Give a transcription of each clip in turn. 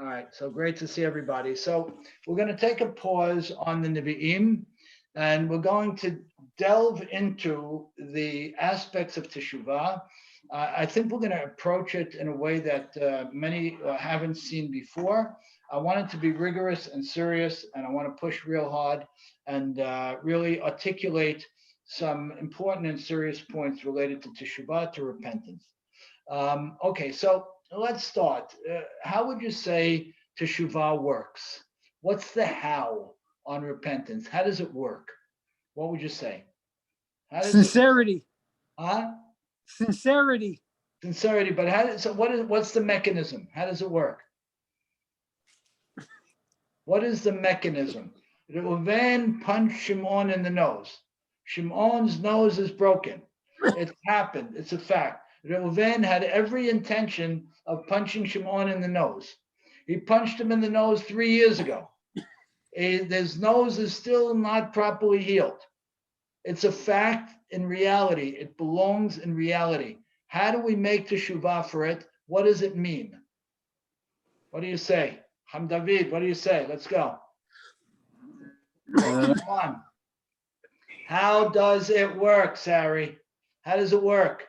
All right, so great to see everybody. So we're going to take a pause on the Nevi'im, and we're going to delve into the aspects of Teshuvah. I think we're going to approach it in a way that many haven't seen before. I want it to be rigorous and serious, and I want to push real hard and really articulate some important and serious points related to Teshuvah, to repentance. Okay, so let's start. How would you say Teshuvah works? What's the how on repentance? How does it work? What would you say? How does it? Sincerity. Huh? Sincerity. Sincerity. But so what's the mechanism? How does it work? What is the mechanism? Reuven punched Shimon in the nose. Shimon's nose is broken. It's happened. It's a fact. Reuven had every intention of punching Shimon in the nose. He punched him in the nose 3 years ago. His nose is still not properly healed. It's a fact in reality. It belongs in reality. How do we make teshuvah for it? What does it mean? What do you say? Hamdavid, what do you say? Let's go. Come on. How does it work, Sari? How does it work?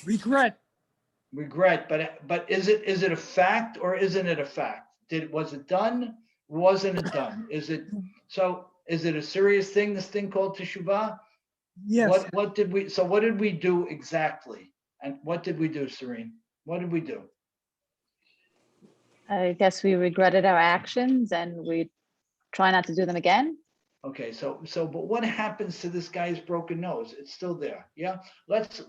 Regret. Regret, but is it a fact or isn't it a fact? Was it done? Wasn't it done? Is it a serious thing? This thing called teshuvah? Yes. What did we do exactly? And what did we do, Serene? What did we do? I guess we regretted our actions and we try not to do them again. Okay, but what happens to this guy's broken nose? It's still there. Yeah. Let's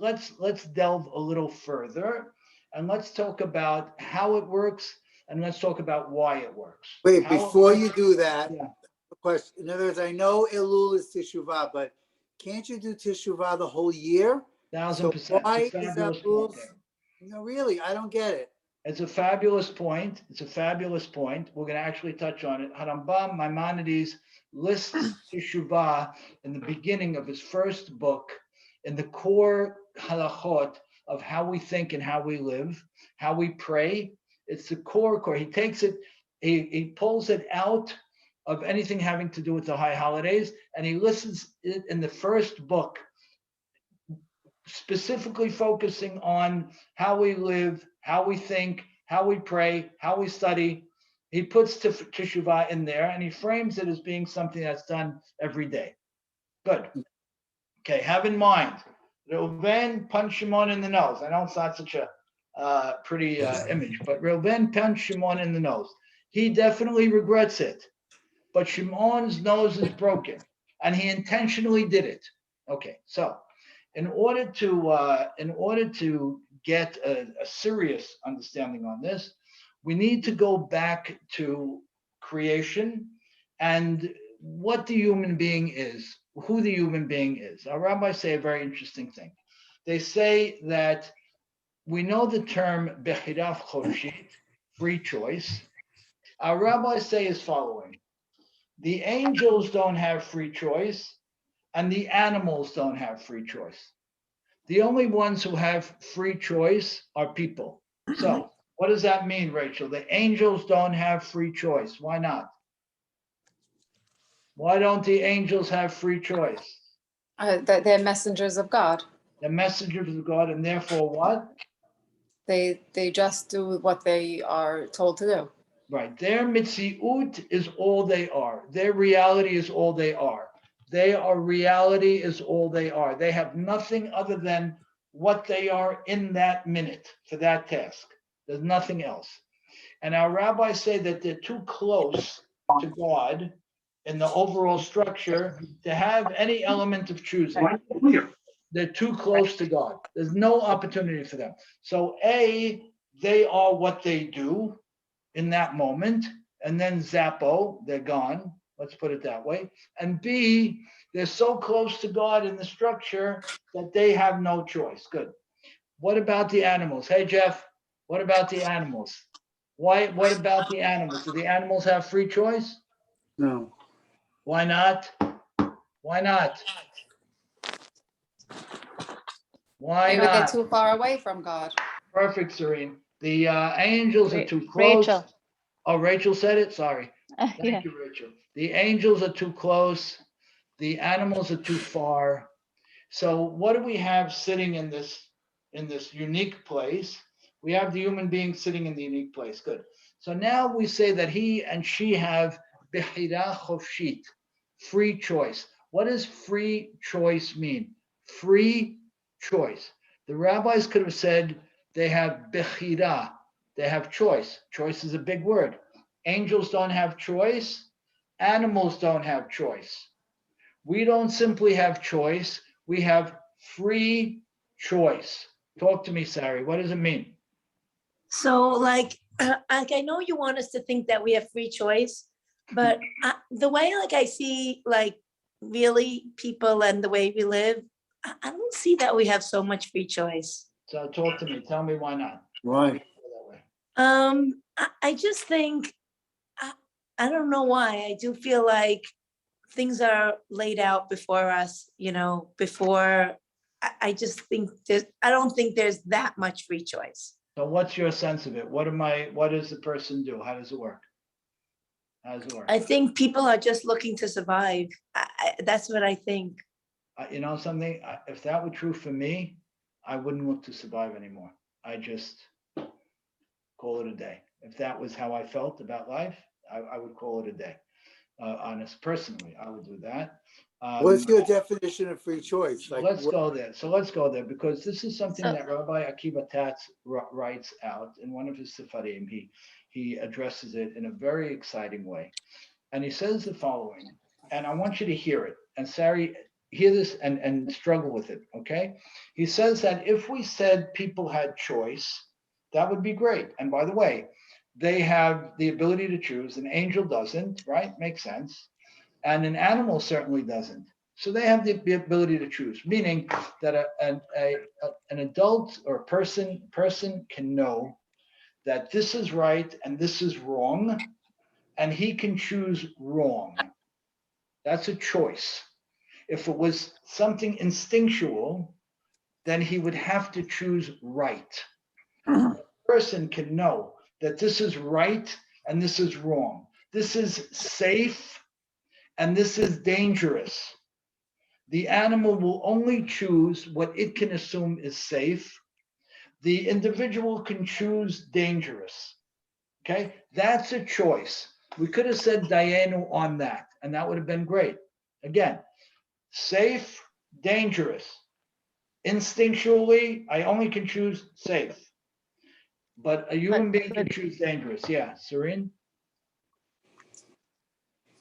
delve a little further and let's talk about how it works and let's talk about why it works. Wait, before you do that, yeah. Question. In other words, I know Elul is Teshuvah, but can't you do Teshuvah the whole year? 1,000%. So why is that rules? No, really, I don't get it. It's a fabulous point. It's a fabulous point. We're going to actually touch on it. Harambam Maimonides lists Teshuvah in the beginning of his first book, in the core halachot of how we think and how we live, how we pray. It's the core. He takes it, he pulls it out of anything having to do with the high holidays, and he lists it in the first book, specifically focusing on how we live, how we think, how we pray, how we study. He puts Teshuvah in there and he frames it as being something that's done every day. Good. Okay, have in mind, Reuven punched Shimon in the nose. I know it's not such a pretty image, but Reuven punched Shimon in the nose. He definitely regrets it, but Shimon's nose is broken and he intentionally did it. Okay, so in order to get a serious understanding on this, we need to go back to creation and what the human being is, who the human being is. Our rabbis say a very interesting thing. They say that we know the term bechiraf choshit, free choice. Our rabbis say as following: the angels don't have free choice, and the animals don't have free choice. The only ones who have free choice are people. So what does that mean, Rachel? The angels don't have free choice. Why not? Why don't the angels have free choice? They're messengers of God. They're messengers of God, and therefore what? They just do what they are told to do. Right. Their mitziut is all they are. Their reality is all they are. Reality is all they are. They have nothing other than what they are in that minute for that task. There's nothing else. And our rabbis say that they're too close to God in the overall structure to have any element of choosing. They're too close to God. There's no opportunity for them. So A, they are what they do in that moment, and then Zappo, they're gone. Let's put it that way. And B, they're so close to God in the structure that they have no choice. Good. What about the animals? Hey, Jeff, what about the animals? What about the animals? Do the animals have free choice? No. Why not? Why not? Why Maybe not? they're too far away from God. Perfect, Serene. The angels are too close. Rachel. Oh, Rachel said it? Sorry. Yeah. Thank you, Rachel. The angels are too close. The animals are too far. So what do we have sitting in this unique place? We have the human being sitting in the unique place. Good. So now we say that he and she have bechira chofshit, free choice. What does free choice mean? Free choice. The rabbis could have said they have bechira, they have choice. Choice is a big word. Angels don't have choice. Animals don't have choice. We don't simply have choice. We have free choice. Talk to me, Sari. What does it mean? So I know you want us to think that we have free choice, but the way I see really people and the way we live, I don't see that we have so much free choice. So talk to me. Tell me why not. Why? I just think, I don't know why. I do feel like things are laid out before us, before, I just think I don't think there's that much free choice. So what's your sense of it? What does the person do? How does it work? How does it work? I think people are just looking to survive. That's what I think. You know something? If that were true for me, I wouldn't look to survive anymore. I just call it a day. If that was how I felt about life, I would call it a day. Honest, personally, I would do that. What's your definition of free choice? Let's go there. So let's go there, because this is something So- that Rabbi Akiva Tatz writes out in one of his Sefarim. He addresses it in a very exciting way. And he says the following, and I want you to hear it. And Sari, hear this and struggle with it, okay? He says that if we said people had choice, that would be great. And by the way, they have the ability to choose. An angel doesn't, right? Makes sense. And an animal certainly doesn't. So they have the ability to choose, meaning that an adult or a person can know that this is right and this is wrong, and he can choose wrong. That's a choice. If it was something instinctual, then he would have to choose right. A person can know that this is right and this is wrong. This is safe and this is dangerous. The animal will only choose what it can assume is safe. The individual can choose dangerous. Okay, that's a choice. We could have said Dayenu on that, and that would have been great. Again, safe, dangerous. Instinctually, I only can choose safe. But a human being can choose dangerous. Yeah, Serene?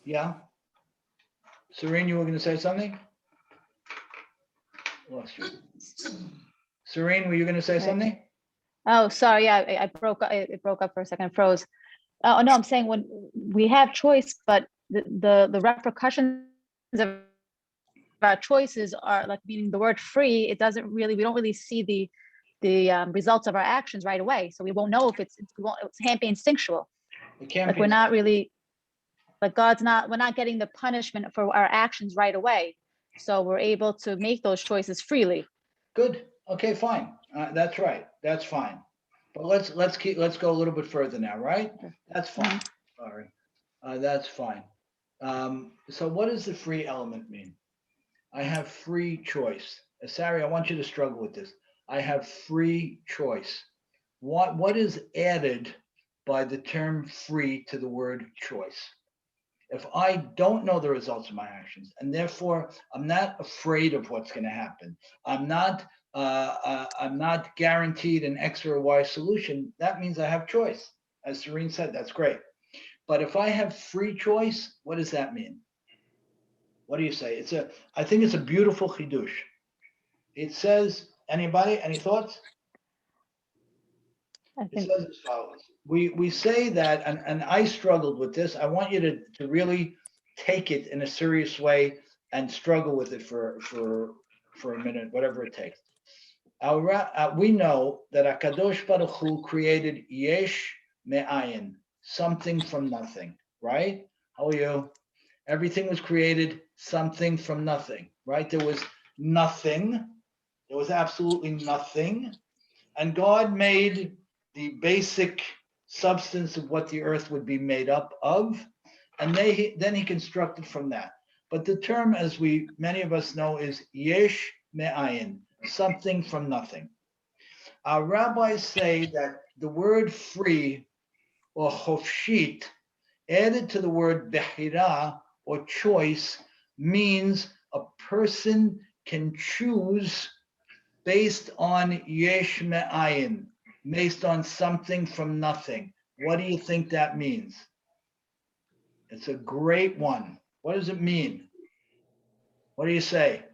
Yeah? Serene, you were going to say something? Lost you. Serene, were you going to say something? Oh, sorry. Yeah, I broke up. It broke up for a second. Froze. Oh no, I'm saying when we have choice, but the repercussions of our choices are like, meaning the word free. It doesn't really. We don't really see the results of our actions right away, so we won't know if it can't be instinctual. It can't Like be. we're not really, like we're not getting the punishment for our actions right away, so we're able to make those choices freely. Good. Okay, fine. That's right. That's fine. But let's go a little bit further now, right? That's fine. Sorry. That's fine. So what does the free element mean? I have free choice. Sari, I want you to struggle with this. I have free choice. What is added by the term free to the word choice? If I don't know the results of my actions, and therefore I'm not afraid of what's going to happen, I'm not guaranteed an X or a Y solution, that means I have choice. As Serene said, that's great. But if I have free choice, what does that mean? What do you say? I think it's a beautiful chidush. It says, anybody, any thoughts? It says as follows. We say that, and I struggled with this. I want you to really take it in a serious way and struggle with it for a minute, whatever it takes. We know that Akadosh Baruch Hu created yesh me'ayin, something from nothing, right? How are you? Everything was created something from nothing, right? There was nothing. There was absolutely nothing. And God made the basic substance of what the earth would be made up of, and then he constructed from that. But the term, as many of us know, is yesh me'ayin, something from nothing. Our rabbis say that the word free or chofshit added to the word behira or choice means a person can choose based on yesh me'ayin, based on something from nothing. What do you think that means? It's a great one. What does it mean? What do you say?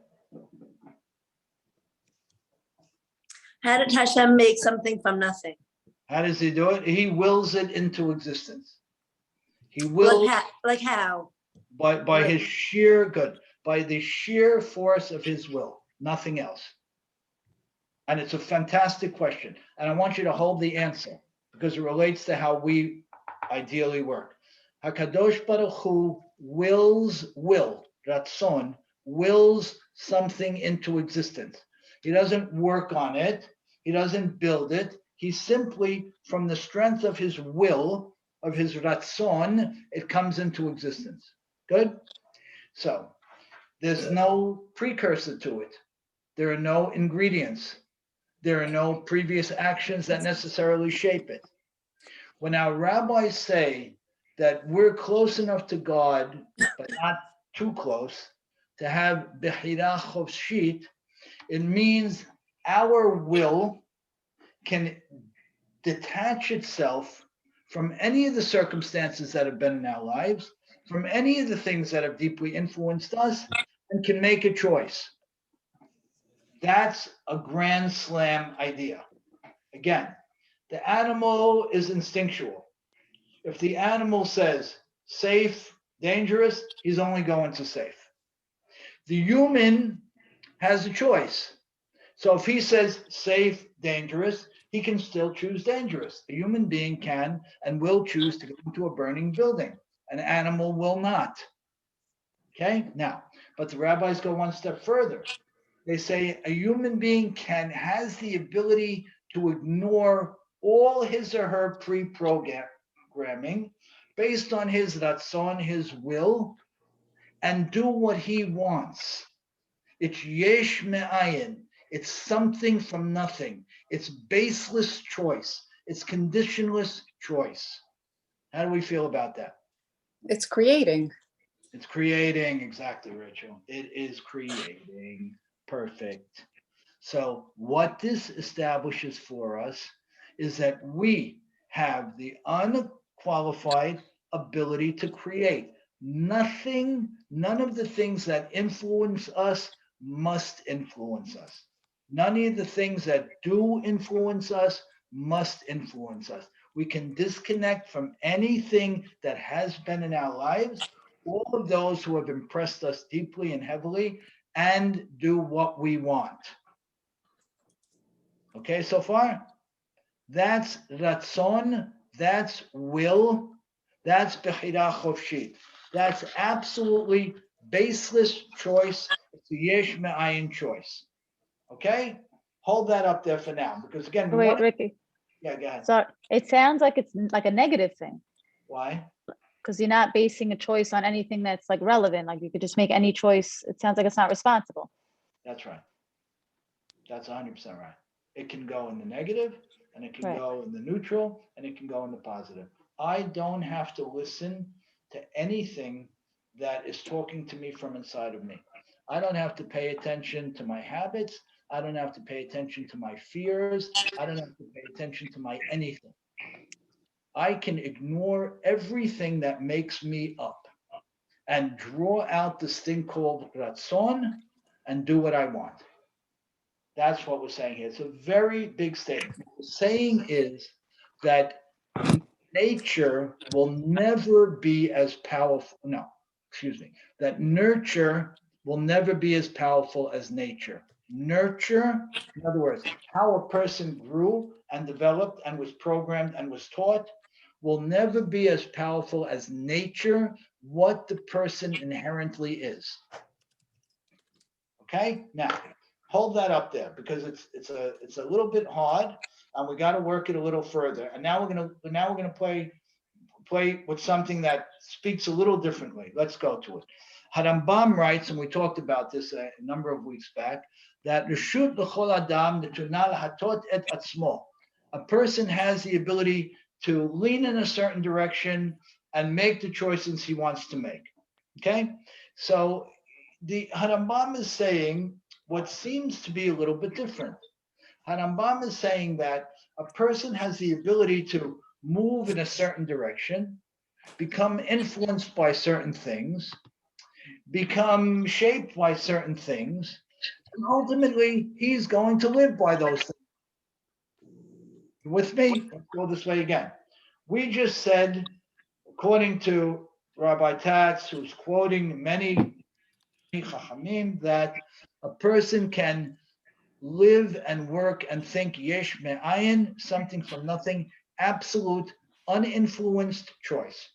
How did Hashem make something from nothing? How does he do it? He wills it into existence. He wills Like how? by his sheer by the sheer force of his will, nothing else. And it's a fantastic question. And I want you to hold the answer because it relates to how we ideally work. HaKadosh Baruch Hu Ratzon, wills something into existence. He doesn't work on it. He doesn't build it. He simply, from the strength of his will, of his Ratzon, it comes into existence. Good? So there's no precursor to it. There are no ingredients. There are no previous actions that necessarily shape it. When our rabbis say that we're close enough to God, but not too close, to have Bechira Chofshit, it means our will can detach itself from any of the circumstances that have been in our lives, from any of the things that have deeply influenced us, and can make a choice. That's a grand slam idea. Again, the animal is instinctual. If the animal says safe, dangerous, he's only going to safe. The human has a choice. So if he says safe, dangerous, he can still choose dangerous. A human being can and will choose to go into a burning building. An animal will not. Okay, now, but the rabbis go one step further. They say a human being has the ability to ignore all his or her pre-programming based on his ratzon, his will, and do what he wants. It's yesh me'ayin. It's something from nothing. It's baseless choice. It's conditionless choice. How do we feel about that? It's creating. It's creating, exactly, Rachel. It is creating. Perfect. So what this establishes for us is that we have the unqualified ability to create. Nothing, none of the things that influence us must influence us. None of the things that do influence us must influence us. We can disconnect from anything that has been in our lives, all of those who have impressed us deeply and heavily, and do what we want. Okay, so far? That's ratzon, that's will, that's bechira chofshit. That's absolutely baseless choice. It's a yesh me'ayin choice. Okay? Hold that up there for now, because again, Wait, Ricky. Yeah, go ahead. So it sounds like it's like a negative thing Why? because you're not basing a choice on anything that's like relevant. Like you could just make any choice. It sounds like it's not responsible. That's right. That's 100% right. It can go in the negative, and it can Right. go in the neutral, and it can go in the positive. I don't have to listen to anything that is talking to me from inside of me. I don't have to pay attention to my habits. I don't have to pay attention to my fears. I don't have to pay attention to my anything. I can ignore everything that makes me up and draw out this thing called ratzon and do what I want. That's what we're saying here. It's a very big statement. What we're saying is that nature will never be as powerful. No, excuse me. That nurture will never be as powerful as nature. Nurture, in other words, how a person grew and developed and was programmed and was taught, will never be as powerful as nature, what the person inherently is. Okay? Now, hold that up there because it's a little bit hard, and we got to work it a little further. And now we're gonna play with something that speaks a little differently. Let's go to it. Harambam writes, and we talked about this a number of weeks back, that Reshut l'chol adam netuna lahatot et atzmo. A person has the ability to lean in a certain direction and make the choices he wants to make. Okay, so the Harambam is saying what seems to be a little bit different. Harambam is saying that a person has the ability to move in a certain direction, become influenced by certain things, become shaped by certain things, and ultimately he's going to live by those things. With me, let's go this way again. We just said, according to Rabbi Tatz, who's quoting many Chachamim, that a person can live and work and think yesh me'ayin, something from nothing, absolute, uninfluenced choice.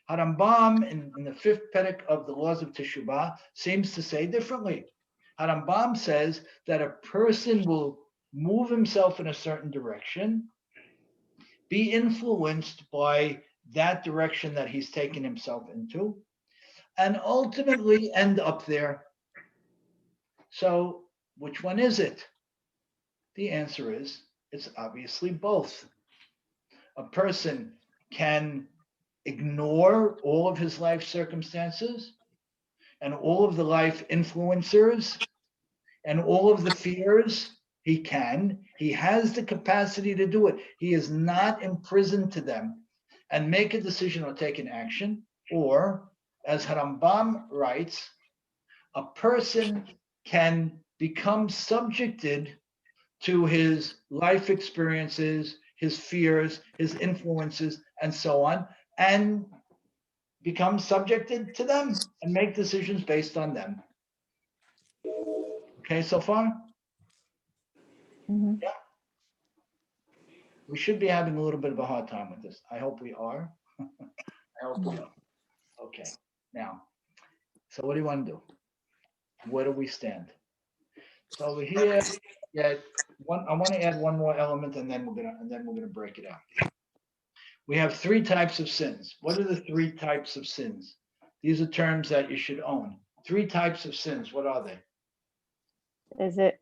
Harambam, in the fifth perek of the laws of Teshuva, seems to say differently. Harambam says that a person will move himself in a certain direction, be influenced by that direction that he's taken himself into, and ultimately end up there. So, which one is it? The answer is, it's obviously both. A person can ignore all of his life circumstances and all of the life influencers and all of the fears. He has the capacity to do it. He is not imprisoned to them, and make a decision or take an action. Or, as Harambam writes, a person can become subjected to his life experiences, his fears, his influences, and so on, and become subjected to them and make decisions based on them. Okay, so far? Mm-hmm. Yeah. We should be having a little bit of a hard time with this. I hope we are. I hope we are. Okay, now, so what do you want to do? Where do we stand? So over here, yeah, I want to add one more element, and then we're gonna break it out. We have three types of sins. What are the three types of sins? These are terms that you should own. Three types of sins. What are they? Is it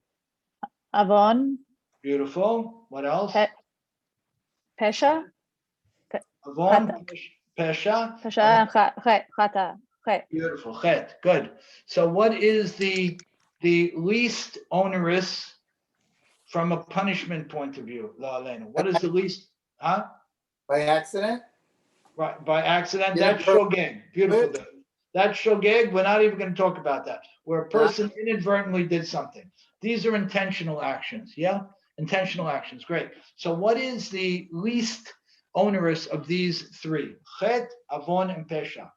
avon, Beautiful. What else? pesha, Avon, pesha. pesha, and chata. Beautiful. Chet. Good. So what is the least onerous from a punishment point of view, La'alenu? What is the least, huh? By accident? Right, by accident, Yeah, that's shogeg. Beautiful. That's shogeg. We're not even going to talk about that. Where a person inadvertently did something. These are intentional actions. Yeah, intentional actions. Great. So, what is the least onerous of these three? Chet, avon, and pesha.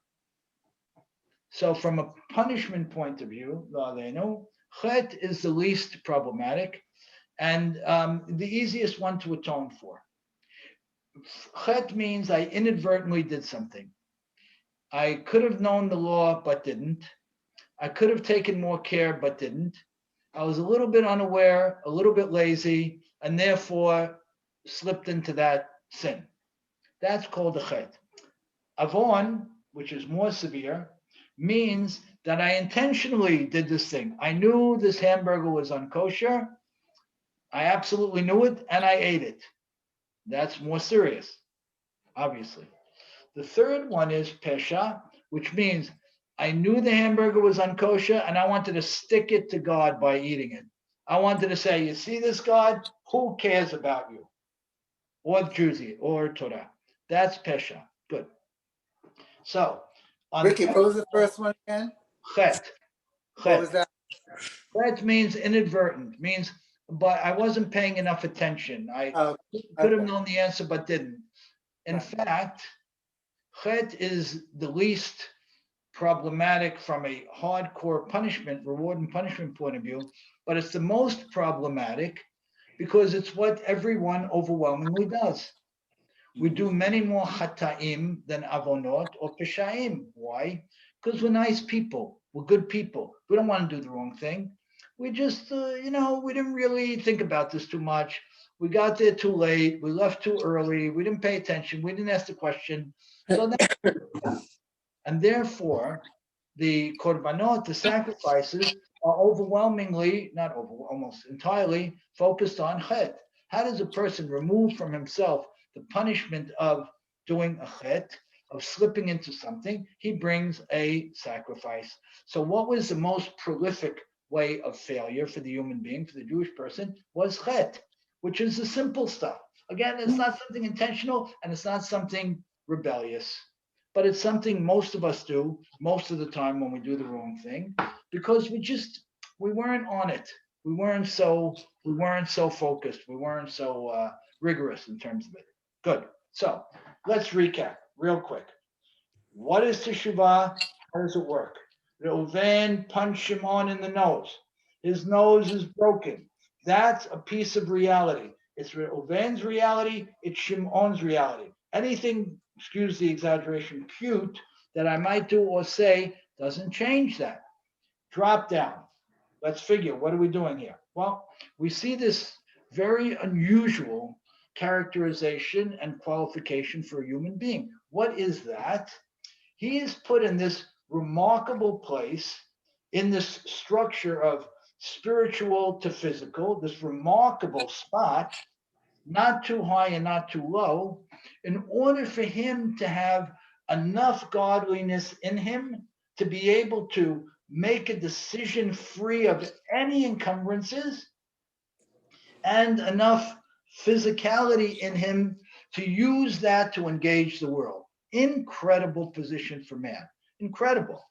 So, from a punishment point of view, chet is the least problematic and the easiest one to atone for. Chet means I inadvertently did something. I could have known the law, but didn't. I could have taken more care, but didn't. I was a little bit unaware, a little bit lazy, and therefore slipped into that sin. That's called a chet. Avon, which is more severe, means that I intentionally did this thing. I knew this hamburger was unkosher. I absolutely knew it, and I ate it. That's more serious, obviously. The third one is pesha, which means I knew the hamburger was unkosher and I wanted to stick it to God by eating it. I wanted to say, you see this, God? Who cares about you? Or Juzi, or Torah. That's pesha. Good. So, on Ricky, what was the first one again? Chet. What was that? Chet means inadvertent, means, but I wasn't paying enough attention. I could have known the answer, but didn't. In fact, Chet is the least problematic from a hardcore punishment, reward and punishment point of view, but it's the most problematic because it's what everyone overwhelmingly does. We do many more chata'im than avonot or peshaim. Why? Because we're nice people. We're good people. We don't want to do the wrong thing. We just, we didn't really think about this too much. We got there too late. We left too early. We didn't pay attention. We didn't ask the question. So and therefore, the korbanot, the sacrifices, are overwhelmingly, not over, almost entirely focused on chet. How does a person remove from himself the punishment of doing a chet, of slipping into something? He brings a sacrifice. So what was the most prolific way of failure for the human being, for the Jewish person, was chet, which is the simple stuff. Again, it's not something intentional and it's not something rebellious, but it's something most of us do most of the time when we do the wrong thing, because we weren't on it. We weren't so focused. We weren't so rigorous in terms of it. Good. So let's recap real quick. What is Teshuvah? How does it work? Reuven punched Shimon in the nose. His nose is broken. That's a piece of reality. It's Reuven's reality. It's Shimon's reality. Anything, excuse the exaggeration, cute that I might do or say doesn't change that. Drop down. Let's figure, what are we doing here? Well, we see this very unusual characterization and qualification for a human being. What is that? He is put in this remarkable place, in this structure of spiritual to physical, this remarkable spot, not too high and not too low, in order for him to have enough godliness in him to be able to make a decision free of any encumbrances, and enough physicality in him to use that to engage the world. Incredible position for man. Incredible.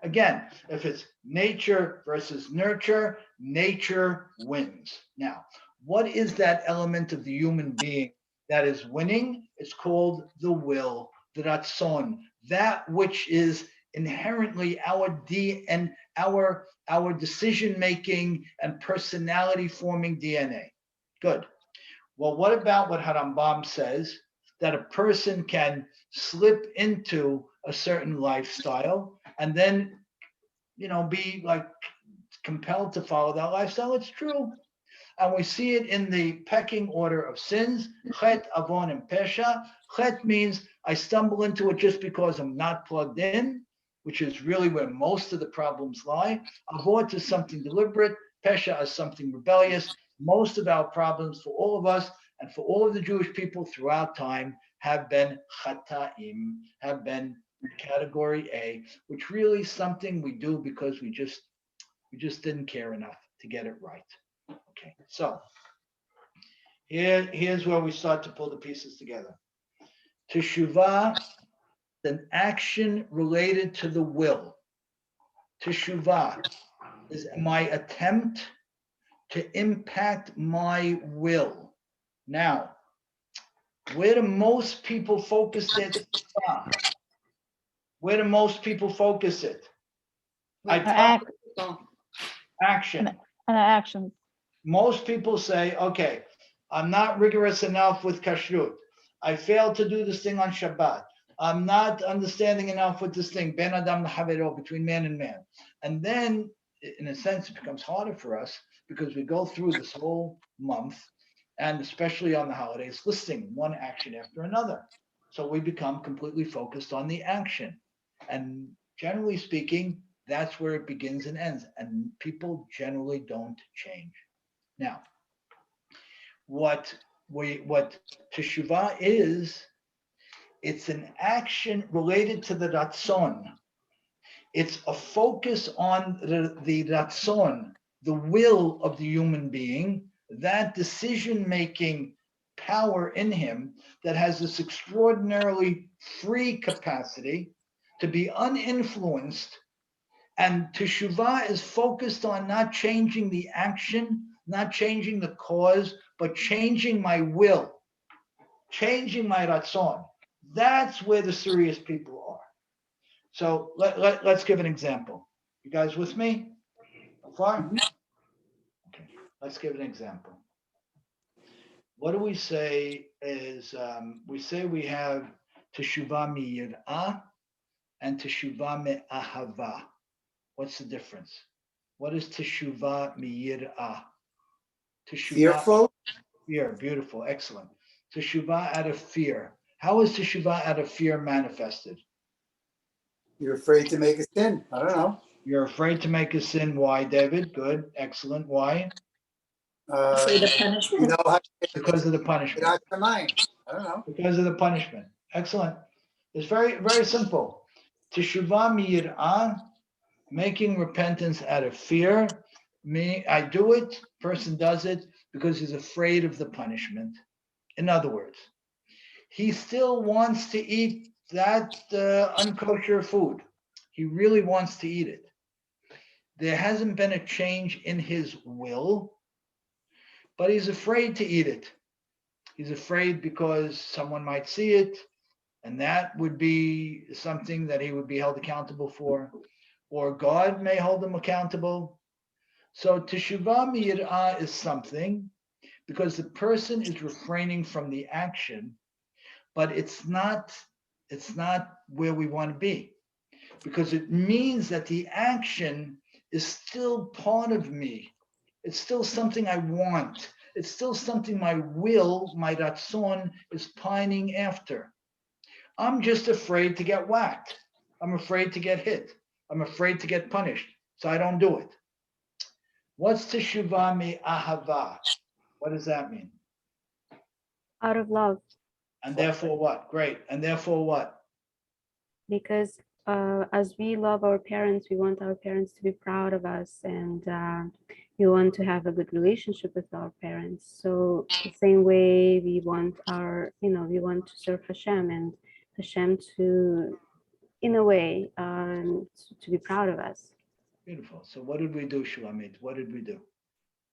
Again, if it's nature versus nurture, nature wins. Now, what is that element of the human being that is winning? It's called the will, the ratzon, that which is inherently our our decision-making and personality-forming DNA. Good. Well, what about what Harambam says, that a person can slip into a certain lifestyle and then, be like compelled to follow that lifestyle? It's true. And we see it in the pecking order of sins, chet, avon, and pesha. Chet means I stumble into it just because I'm not plugged in, which is really where most of the problems lie. Avon is something deliberate. Pesha is something rebellious. Most of our problems for all of us and for all of the Jewish people throughout time have been chata'im, have been category A, which really is something we do because we just didn't care enough to get it right. Okay, so here's where we start to pull the pieces together. Teshuvah, an action related to the will. Teshuvah is my attempt to impact my will. Now, where do most people focus their teshuvah? Where do most people focus it? Action. And action. Most people say, okay, I'm not rigorous enough with kashrut. I failed to do this thing on Shabbat. I'm not understanding enough with this thing, ben adam l'havero, between man and man. And then, in a sense, it becomes harder for us because we go through this whole month, and especially on the holidays, listing one action after another. So we become completely focused on the action. And generally speaking, that's where it begins and ends. And people generally don't change. Now, what teshuvah is, it's an action related to the ratzon. It's a focus on the ratzon, the will of the human being, that decision-making power in him that has this extraordinarily free capacity to be uninfluenced. And teshuvah is focused on not changing the action, not changing the cause, but changing my will, changing my ratzon. That's where the serious people are. So let's give an example. You guys with me so far? Okay, let's give an example. What do we say is, we say we have teshuvah miyir'ah and teshuvah me'ahava. What's the difference? What is teshuvah miyir'ah? Fearful? Fear, beautiful, excellent. Teshuvah out of fear. How is teshuvah out of fear manifested? You're afraid to make a sin. I don't know. You're afraid to make a sin. Why, David? Good, excellent. Why? Afraid of You punishment. know how to Because of the get punishment. out your mind. I don't know. Because of the punishment. Excellent. It's very, very simple. Teshuvah miyir'ah, making repentance out of fear. Me, I do it, person does it because he's afraid of the punishment. In other words, he still wants to eat that unkosher food. He really wants to eat it. There hasn't been a change in his will, but he's afraid to eat it. He's afraid because someone might see it, and that would be something that he would be held accountable for, or God may hold him accountable. So teshuvah miyir'ah is something because the person is refraining from the action, but it's not where we want to be, because it means that the action is still part of me. It's still something I want. It's still something my will, my ratzon, is pining after. I'm just afraid to get whacked. I'm afraid to get hit. I'm afraid to get punished. So I don't do it. What's teshuvah me'ahava? What does that mean? Out of love, And therefore what? Great. And therefore what? because as we love our parents, we want our parents to be proud of us, and we want to have a good relationship with our parents. So the same way we want we want to serve Hashem, and Hashem to, in a way, to be proud of us. Beautiful. So what did we do, Shulamit? What did we do?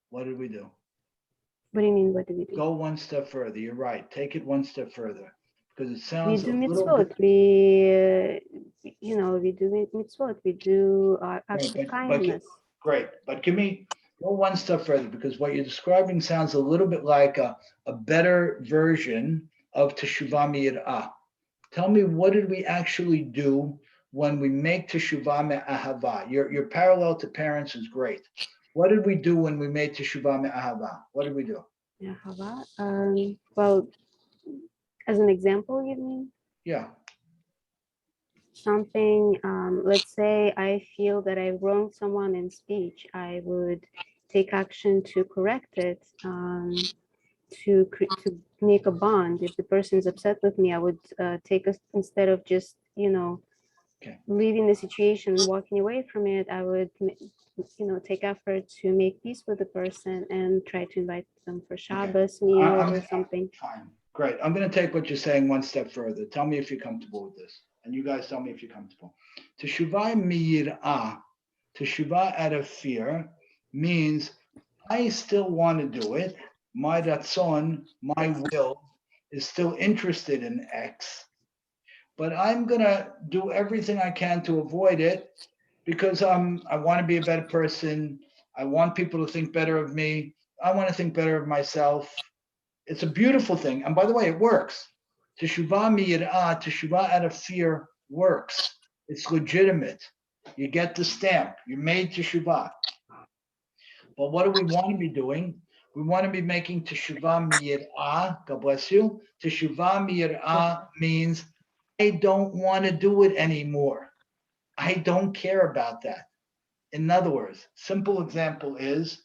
What did we do? What do you mean? What do we do? Go one step further. You're right. Take it one step further, because it We sounds do a little mitzvot. bit. We do mitzvot. We do acts Right, of kindness. Great. But give me go one step further, because what you're describing sounds a little bit like a better version of teshuvah miyir'ah. Tell me, what did we actually do when we make teshuvah me'ahava? Your parallel to parents is great. What did we do when we made teshuvah me'ahava? What did we do? Yeah, Hava. Well, as an example, you mean? Yeah. Something, let's say I feel that I wronged someone in speech, I would take action to correct it, to make a bond. If the person is upset with me, I would instead of just, Okay. leaving the situation and walking away from it, I would, take effort to make peace with the person and try to invite them for Shabbos meal or something. Fine. Great. I'm going to take what you're saying one step further. Tell me if you're comfortable with this. And you guys tell me if you're comfortable. Teshuvah miyir'ah, teshuvah out of fear, means I still want to do it. My ratzon, my will, is still interested in X, but I'm going to do everything I can to avoid it because I want to be a better person. I want people to think better of me. I want to think better of myself. It's a beautiful thing. And by the way, it works. Teshuvah miyir'ah, teshuvah out of fear works. It's legitimate. You get the stamp. You made teshuvah. But what do we want to be doing? We want to be making teshuvah miyir'ah. God bless you. Teshuvah miyir'ah means I don't want to do it anymore. I don't care about that. In other words, simple example is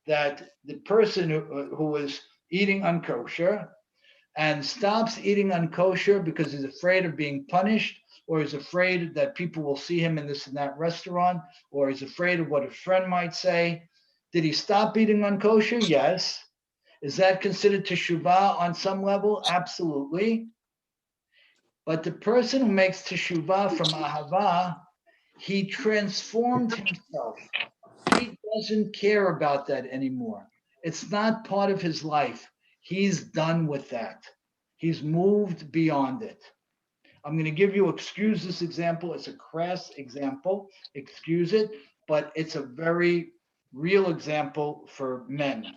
that the person who is eating unkosher and stops eating unkosher because he's afraid of being punished, or he's afraid that people will see him in this and that restaurant, or he's afraid of what a friend might say. Did he stop eating unkosher? Yes. Is that considered teshuvah on some level? Absolutely. But the person who makes teshuvah from ahava, he transformed himself. He doesn't care about that anymore. It's not part of his life. He's done with that. He's moved beyond it. I'm going to give you, excuse this example. It's a crass example. Excuse it, but it's a very real example for men.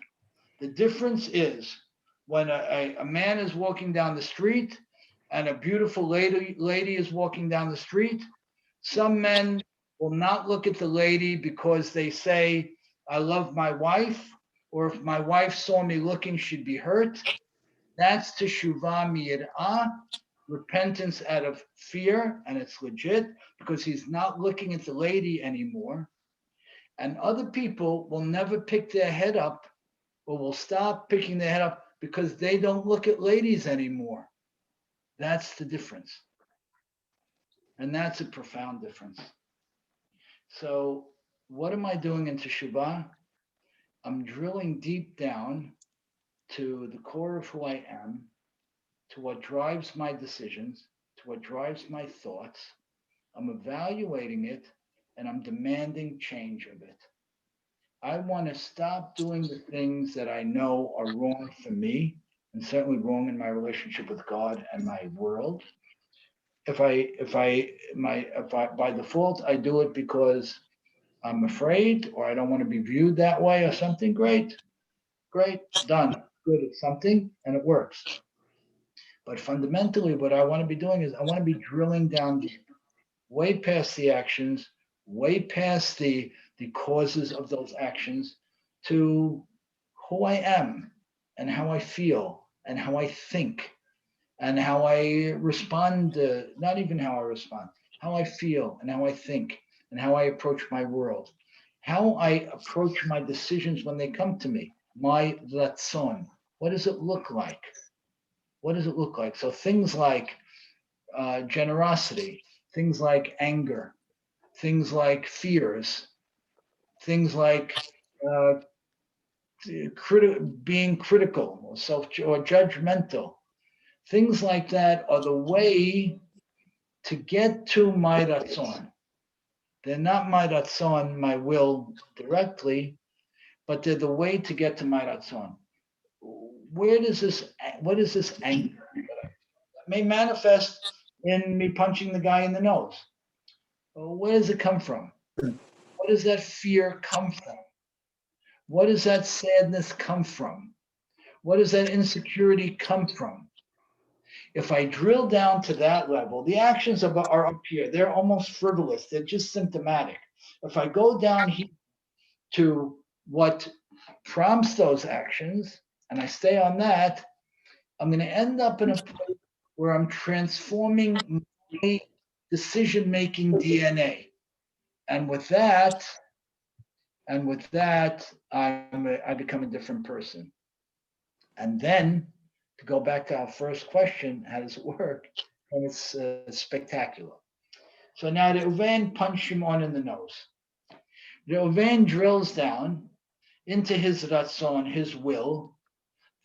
The difference is when a man is walking down the street and a beautiful lady is walking down the street, some men will not look at the lady because they say, I love my wife, or if my wife saw me looking, she'd be hurt. That's Teshuva Miyir'ah, repentance out of fear, and it's legit because he's not looking at the lady anymore. And other people will never pick their head up or will stop picking their head up because they don't look at ladies anymore. That's the difference. And that's a profound difference. So what am I doing in Teshuvah? I'm drilling deep down to the core of who I am, to what drives my decisions, to what drives my thoughts. I'm evaluating it and I'm demanding change of it. I want to stop doing the things that I know are wrong for me and certainly wrong in my relationship with God and my world. If I by default I do it because I'm afraid or I don't want to be viewed that way or something, great, done, good at something and it works. But fundamentally, what I want to be doing is I want to be drilling down deep, way past the actions, way past the causes of those actions to who I am and how I feel and how I think and how I respond, not even how I respond, how I feel and how I think and how I approach my world, how I approach my decisions when they come to me, my ratzon. What does it look like? What does it look like? So things like generosity, things like anger, things like fears, things like being critical or judgmental, things like that are the way to get to my ratzon. They're not my ratzon, my will directly, but they're the way to get to my ratzon. What is this anger? It may manifest in me punching the guy in the nose. Well, where does it come from? What does that fear come from? What does that sadness come from? What does that insecurity come from? If I drill down to that level, the actions are up here. They're almost frivolous. They're just symptomatic. If I go down here to what prompts those actions, and I stay on that, I'm going to end up in a place where I'm transforming my decision-making DNA. And with that, I become a different person. And then to go back to our first question, how does it work? And it's spectacular. So now the Reuven punched Shimon in the nose. The Reuven drills down into his ratzon, his will,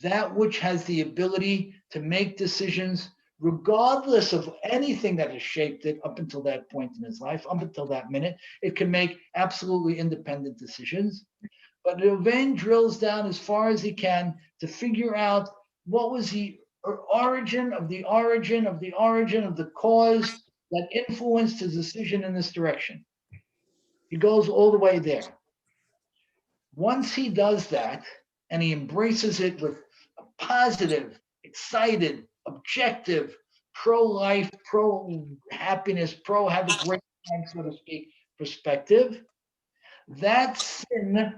that which has the ability to make decisions regardless of anything that has shaped it up until that point in his life, up until that minute. It can make absolutely independent decisions. But Reuven drills down as far as he can to figure out what was the origin of the cause that influenced his decision in this direction. He goes all the way there. Once he does that, and he embraces it with a positive, excited, objective, pro-life, pro-happiness, pro-have a great time, so to speak, perspective, that sin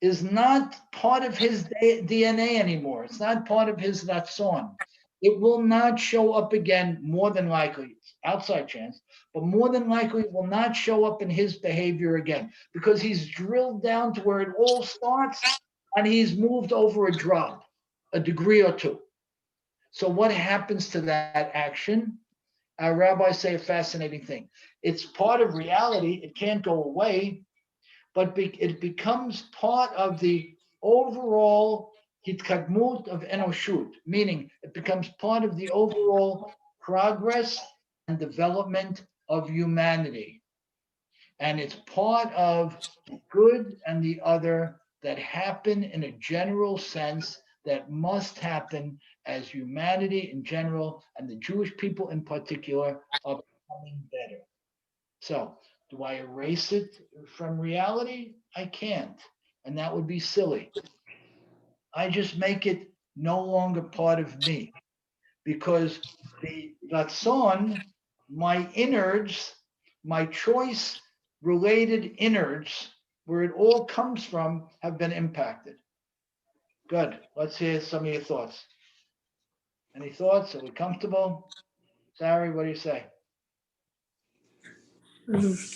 is not part of his DNA anymore. It's not part of his ratzon. It will not show up again, more than likely, outside chance, but more than likely it will not show up in his behavior again because he's drilled down to where it all starts and he's moved over a drop, a degree or two. So what happens to that action? Our rabbis say a fascinating thing. It's part of reality. It can't go away, but it becomes part of the overall hitkadmut of enoshut, meaning it becomes part of the overall progress and development of humanity. And it's part of the good and the other that happen in a general sense that must happen as humanity in general and the Jewish people in particular are becoming better. So, do I erase it from reality? I can't, and that would be silly. I just make it no longer part of me because the ratzon, my innards, my choice related innards, where it all comes from, have been impacted. Good. Let's hear some of your thoughts. Any thoughts? Are we comfortable? Sari, what do you say?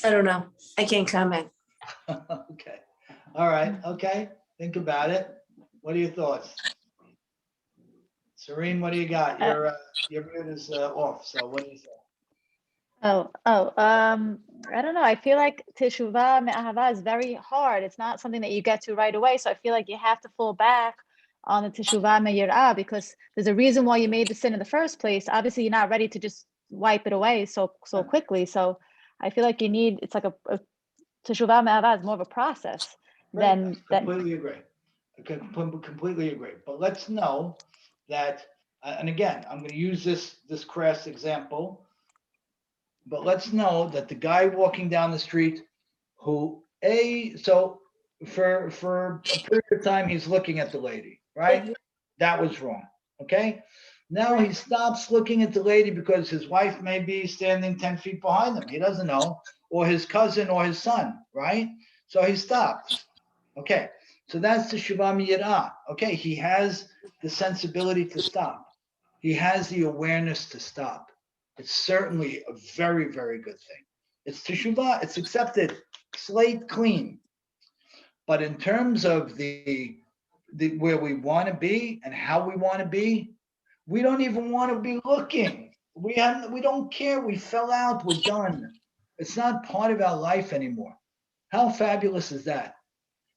I don't know. I can't comment. Okay. All right. Okay. Think about it. What are your thoughts? Serene, what do you got? Your mute is off. So what do you say? I don't know. I feel like Teshuvah me'ahava is very hard. It's not something that you get to right away. So I feel like you have to fall back on the Teshuvah me'yirah because there's a reason why you made the sin in the first place. Obviously, you're not ready to just wipe it away so quickly. So I feel like it's like a Teshuvah me'ahava is more of a process than Completely agree. Completely agree. But let's know that, and again, I'm going to use this crass example. But let's know that the guy walking down the street who so for a period of time he's looking at the lady, right? That was wrong. Okay. Now he stops looking at the lady because his wife may be standing 10 feet behind him. He doesn't know, or his cousin or his son, right? So he stops. Okay. So that's the Teshuvah Miyirah. Okay. He has the sensibility to stop. He has the awareness to stop. It's certainly a very, very good thing. It's teshuvah, it's accepted, slate clean. But in terms of the where we want to be and how we want to be, we don't even want to be looking. We don't care. We fell out, we're done. It's not part of our life anymore. How fabulous is that?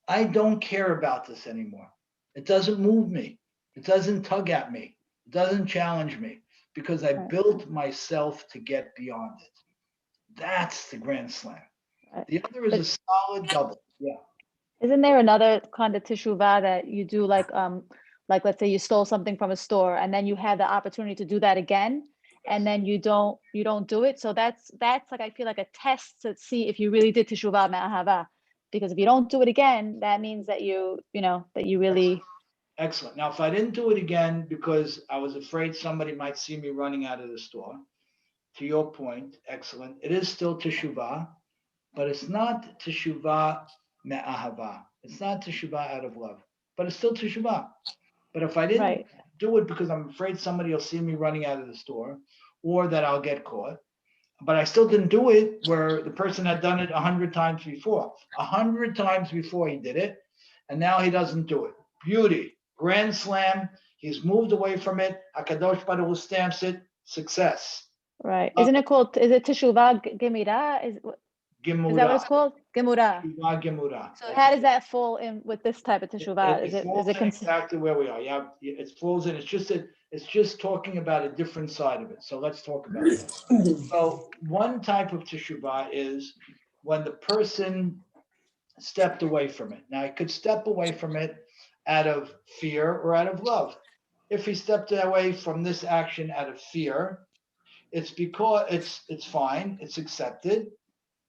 I don't care about this anymore. It doesn't move me. It doesn't tug at me. It doesn't challenge me because I built myself to get beyond it. That's the grand slam. The other is a solid double. Yeah. Isn't there another kind of teshuvah that you do like let's say you stole something from a store and then you have the opportunity to do that again and then you don't do it. So that's like I feel like a test to see if you really did teshuvah me'ahava. Because if you don't do it again, that means that you really Excellent. Now, if I didn't do it again because I was afraid somebody might see me running out of the store, to your point, excellent. It is still teshuvah, but it's not teshuvah me'ahava. It's not teshuvah out of love, but it's still teshuvah. But if I didn't do it because I'm afraid somebody will see me running out of the store or that I'll get caught, but I still didn't do it where the person had done it 100 times before. 100 times before he did it, and now he doesn't do it. Beauty, grand slam. He's moved away from it. Hakadosh Baruch Hu stamps it. Success. right. Isn't it called? Is it teshuvah gemira? Is that what it's called? Gemura. Gemura. So how does that fall in with this type of teshuvah? It falls in exactly where we are. Yeah, it falls in. It's just talking about a different side of it. So let's talk about that. So one type of teshuvah is when the person stepped away from it. Now, he could step away from it out of fear or out of love. If he stepped away from this action out of fear, it's because it's fine, it's accepted,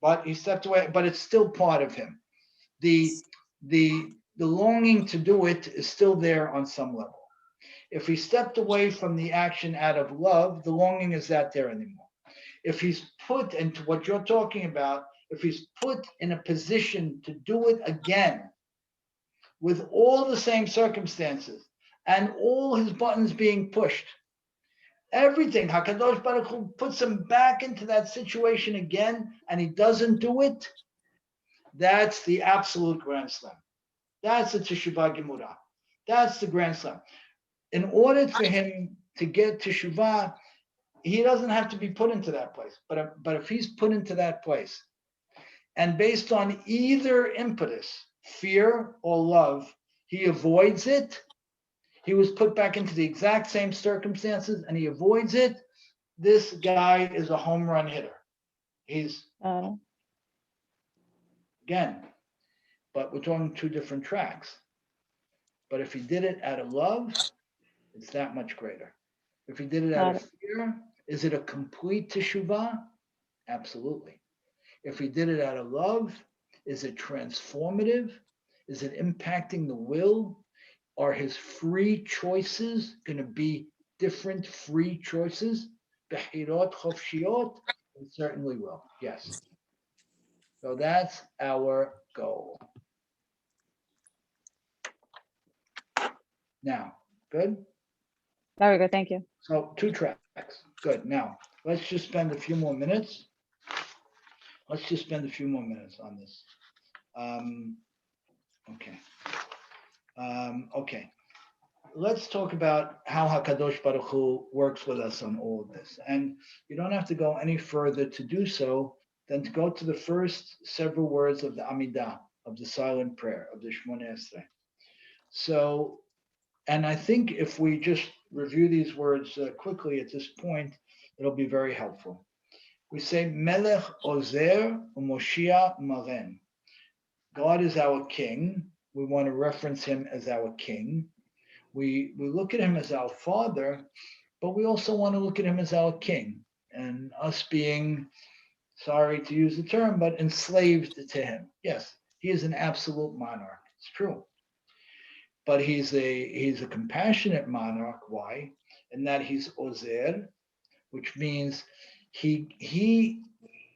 but he stepped away, but it's still part of him. The longing to do it is still there on some level. If he stepped away from the action out of love, the longing is not there anymore. If he's put into what you're talking about, if he's put in a position to do it again with all the same circumstances and all his buttons being pushed, everything, Hakadosh Baruch Hu puts him back into that situation again and he doesn't do it, that's the absolute grand slam. That's the Teshuvah Gemura. That's the grand slam. In order for him to get Teshuvah, he doesn't have to be put into that place. But if he's put into that place, and based on either impetus, fear or love, he avoids it, he was put back into the exact same circumstances and he avoids it, this guy is a home run hitter. He's, again, but we're talking two different tracks. But if he did it out of love, it's that much greater. If he did it out of fear, is it a complete teshuvah? Absolutely. If he did it out of love, is it transformative? Is it impacting the will? Are his free choices going to be different free choices? Behirot chofshiot? It certainly will, yes. So that's our goal. Now, good? Very good, thank you. So 2 tracks, good. Now, let's just spend a few more minutes. Let's just spend a few more minutes on this. Okay. Okay. Let's talk about how HaKadosh Baruch Hu works with us on all of this. And you don't have to go any further to do so than to go to the first several words of the Amidah, of the silent prayer, of the Shmoneh Esrei. So, and I think if we just review these words quickly at this point, it'll be very helpful. We say Melech Ozer Umoshia Maren. God is our king. We want to reference him as our king. We look at him as our father, but we also want to look at him as our king, and us being, sorry to use the term, but enslaved to him. Yes, he is an absolute monarch. It's true. But he's a compassionate monarch. Why? In that he's Ozer, which means he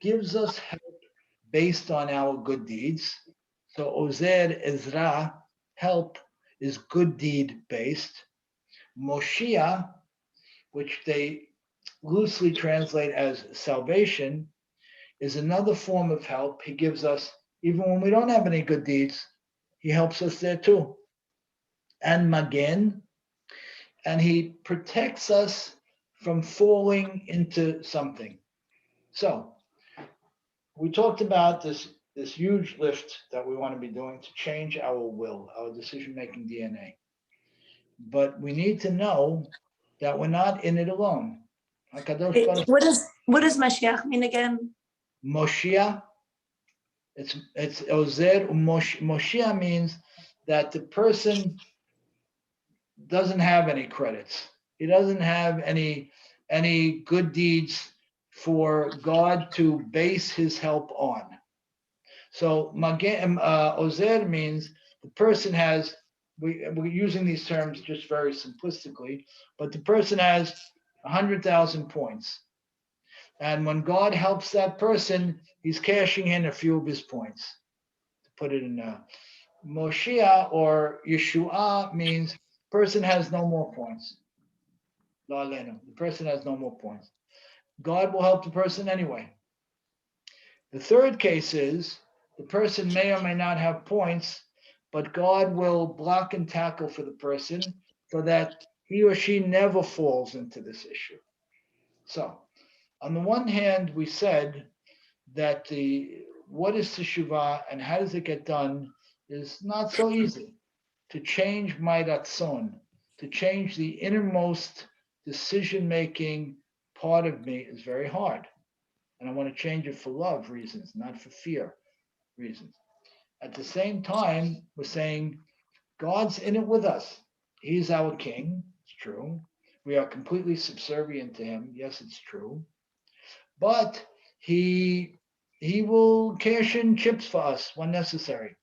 gives us help based on our good deeds. So Ozer, Ezra, help, is good deed based. Moshiach, which they loosely translate as salvation, is another form of help. He gives us, even when we don't have any good deeds, he helps us there too. And Magen, and he protects us from falling into something. So we talked about this huge lift that we want to be doing to change our will, our decision-making DNA. But we need to know that we're not in it alone. HaKadosh Baruch What does Mashiach mean again? Moshiach, it's Ozer. Moshiach means that the person doesn't have any credits. He doesn't have any good deeds for God to base his help on. So Ozer means the person has, we're using these terms just very simplistically, but the person has 100,000 points. And when God helps that person, he's cashing in a few of his points. To put it in Moshiach or Yeshua means person has no more points. The person has no more points. God will help the person anyway. The third case is the person may or may not have points, but God will block and tackle for the person so that he or she never falls into this issue. So, on the one hand, we said that what is Teshuva and how does it get done is not so easy. To change my ratzon, to change the innermost decision-making part of me is very hard. And I want to change it for love reasons, not for fear reasons. At the same time, we're saying God's in it with us. He's our king. It's true. We are completely subservient to him. Yes, it's true. But he will cash in chips for us when necessary.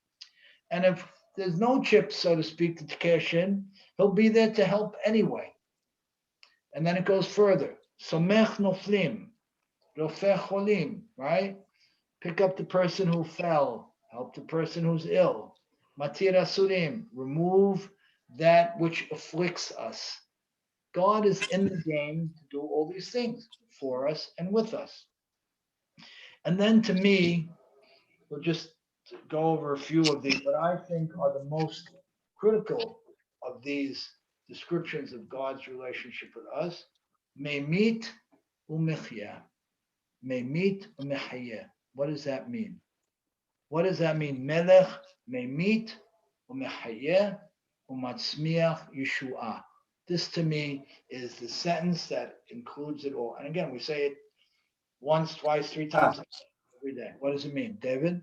And if there's no chips, so to speak, to cash in, he'll be there to help anyway. And then it goes further. Somech noflim, rofeh cholim, right? Pick up the person who fell, help the person who's ill. Matir asurim, remove that which afflicts us. God is in the game to do all these things for us and with us. And then to me, we'll just go over a few of these, but I think are the most critical of these descriptions of God's relationship with us. Meimit u'mechya. Meimit u'mechya. What does that mean? What does that mean? Melech meimit u'mechya u'matzmiach Yeshua. This to me is the sentence that includes it all. And again, we say it once, twice, 3 times every day. What does it mean, David?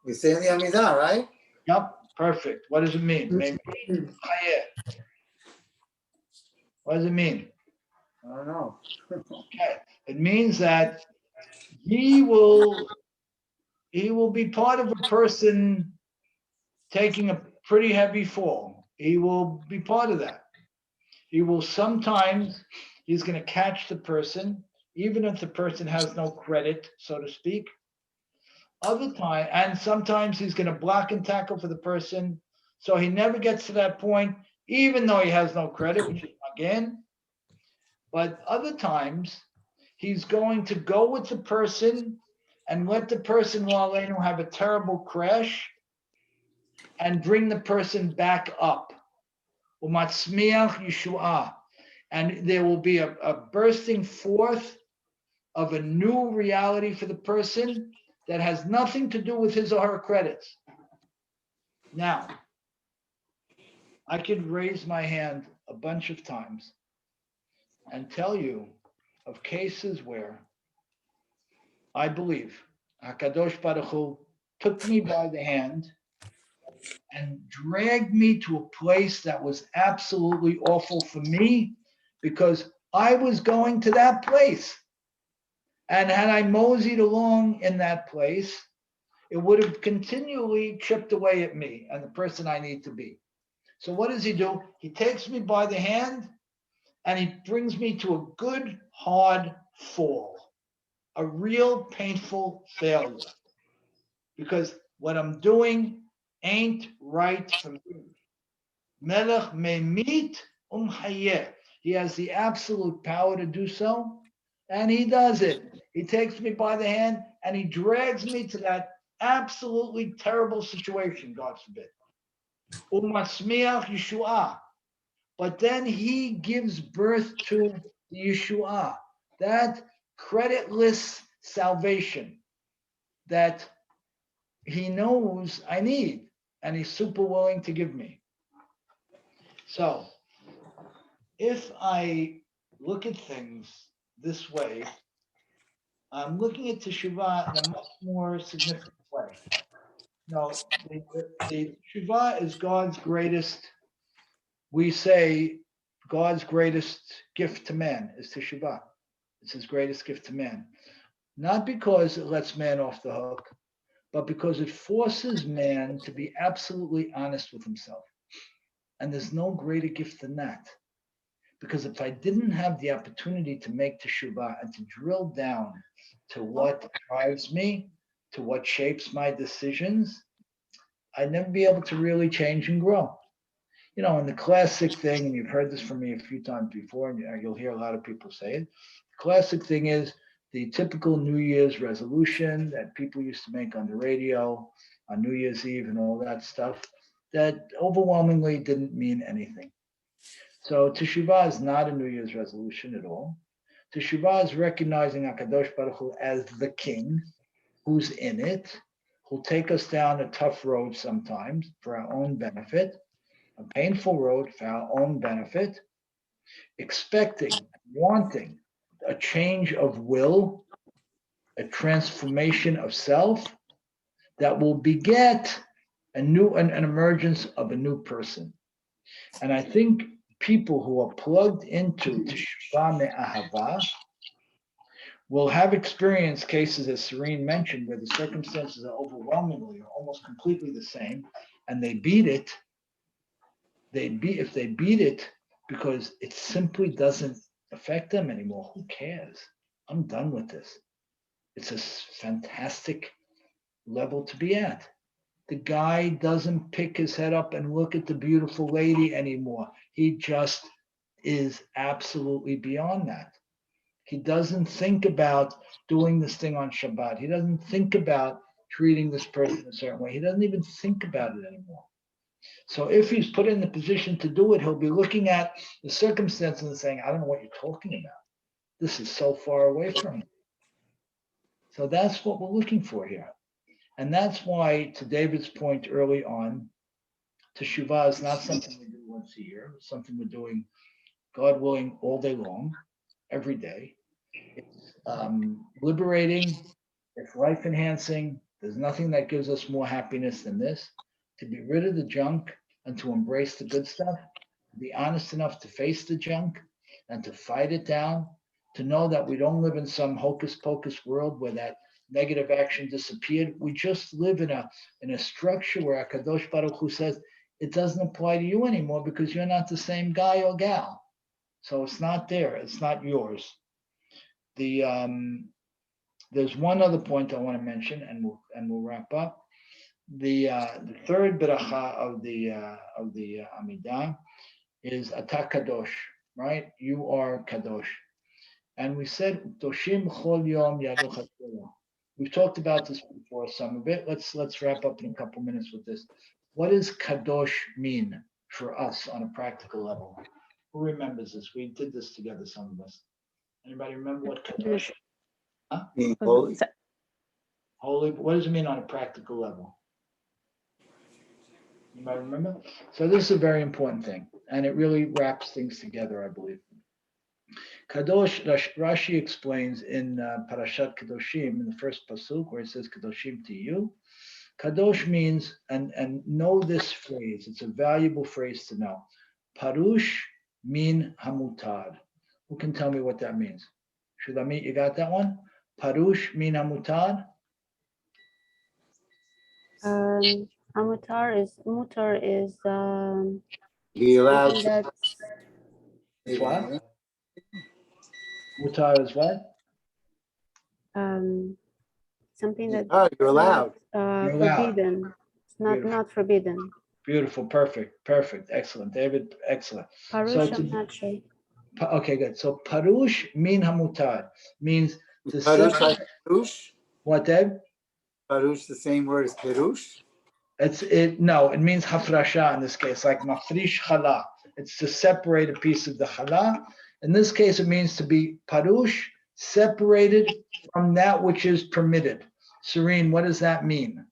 We say in the Amidah, right? Yep, perfect. What does it mean? What does it mean? I don't know. Okay, it means that he will be part of a person taking a pretty heavy fall. He will be part of that. He will sometimes, he's going to catch the person, even if the person has no credit, so to speak. Other time, and sometimes he's going to block and tackle for the person, so he never gets to that point, even though he has no credit, which is again. But other times, he's going to go with the person and let the person have a terrible crash and bring the person back up. Umatzmiach Yeshua. And there will be a bursting forth of a new reality for the person that has nothing to do with his or her credits. Now, I could raise my hand a bunch of times and tell you of cases where I believe HaKadosh Baruch Hu took me by the hand and dragged me to a place that was absolutely awful for me because I was going to that place. And had I moseyed along in that place, it would have continually chipped away at me and the person I need to be. So what does he do? He takes me by the hand and he brings me to a good, hard fall, a real painful failure. Because what I'm doing ain't right for me. Melech memit hayeh. He has the absolute power to do so, and he does it. He takes me by the hand and he drags me to that absolutely terrible situation, God forbid. Umasmiach Yeshua. But then he gives birth to the Yeshua, that creditless salvation that he knows I need, and he's super willing to give me. So if I look at things this way, I'm looking at Teshuva in a much more significant way. No, the Teshuva is God's greatest, we say God's greatest gift to man is Teshuva. It's his greatest gift to man. Not because it lets man off the hook, but because it forces man to be absolutely honest with himself. And there's no greater gift than that. Because if I didn't have the opportunity to make Teshuva and to drill down to what drives me, to what shapes my decisions, I'd never be able to really change and grow. You know, and the classic thing, and you've heard this from me a few times before, and you'll hear a lot of people say it, the classic thing is the typical New Year's resolution that people used to make on the radio on New Year's Eve and all that stuff that overwhelmingly didn't mean anything. So Teshuva is not a New Year's resolution at all. Teshuva is recognizing HaKadosh Baruch Hu as the king who's in it, who'll take us down a tough road sometimes for our own benefit, a painful road for our own benefit, expecting, wanting a change of will, a transformation of self that will beget an emergence of a new person. And I think people who are plugged into Teshuva Me'ahava will have experienced cases, as Serene mentioned, where the circumstances are overwhelmingly or almost completely the same, and they beat it. If they beat it because it simply doesn't affect them anymore, who cares? I'm done with this. It's a fantastic level to be at. The guy doesn't pick his head up and look at the beautiful lady anymore. He just is absolutely beyond that. He doesn't think about doing this thing on Shabbat. He doesn't think about treating this person a certain way. He doesn't even think about it anymore. So if he's put in the position to do it, he'll be looking at the circumstances and saying, I don't know what you're talking about. This is so far away from me. So that's what we're looking for here. And that's why, to David's point early on, Teshuva is not something we do once a year. It's something we're doing, God willing, all day long, every day. It's liberating. It's life enhancing. There's nothing that gives us more happiness than this. To be rid of the junk and to embrace the good stuff, to be honest enough to face the junk and to fight it down, to know that we don't live in some hocus pocus world where that negative action disappeared. We just live in a structure where HaKadosh Baruch Hu says it doesn't apply to you anymore because you're not the same guy or gal. So it's not there. It's not yours. There's one other point I want to mention, and we'll wrap up. The third beracha of the Amidah is Ata Kadosh, right? You are Kadosh. And we said, Doshim Chol Yom Yaduch HaTorah. We've talked about this before some of it. Let's wrap up in a couple minutes with this. What does Kadosh mean for us on a practical level? Who remembers this? We did this together, some of us. Anybody remember what Kadosh? Huh? Being holy. Holy. What does it mean on a practical level? You might remember. So this is a very important thing, and it really wraps things together, I believe. Kadosh, Rashi explains in Parashat Kadoshim, in the first pasuk, where it says Kadoshim to you. Kadosh means, and know this phrase, it's a valuable phrase to know. Parush min hamutad. Who can tell me what that means? Shulamit, you got that one? Parush min hamutad? Mutar is Be allowed something to. that's It's what? Mutar is what? something that's Oh, you're allowed. not You're allowed. forbidden. It's Beautiful. not forbidden. Beautiful, perfect, excellent, David, excellent. Parush, to- I'm not sure. Okay, good. So parush min hamutad means to Parush separate. like Perush? What, Dave? Parush, the same word as Perush? No, it means hafrasha in this case, like mafrish chala. It's to separate a piece of the chala. In this case, it means to be parush, separated from that which is permitted. Serene, what does that mean?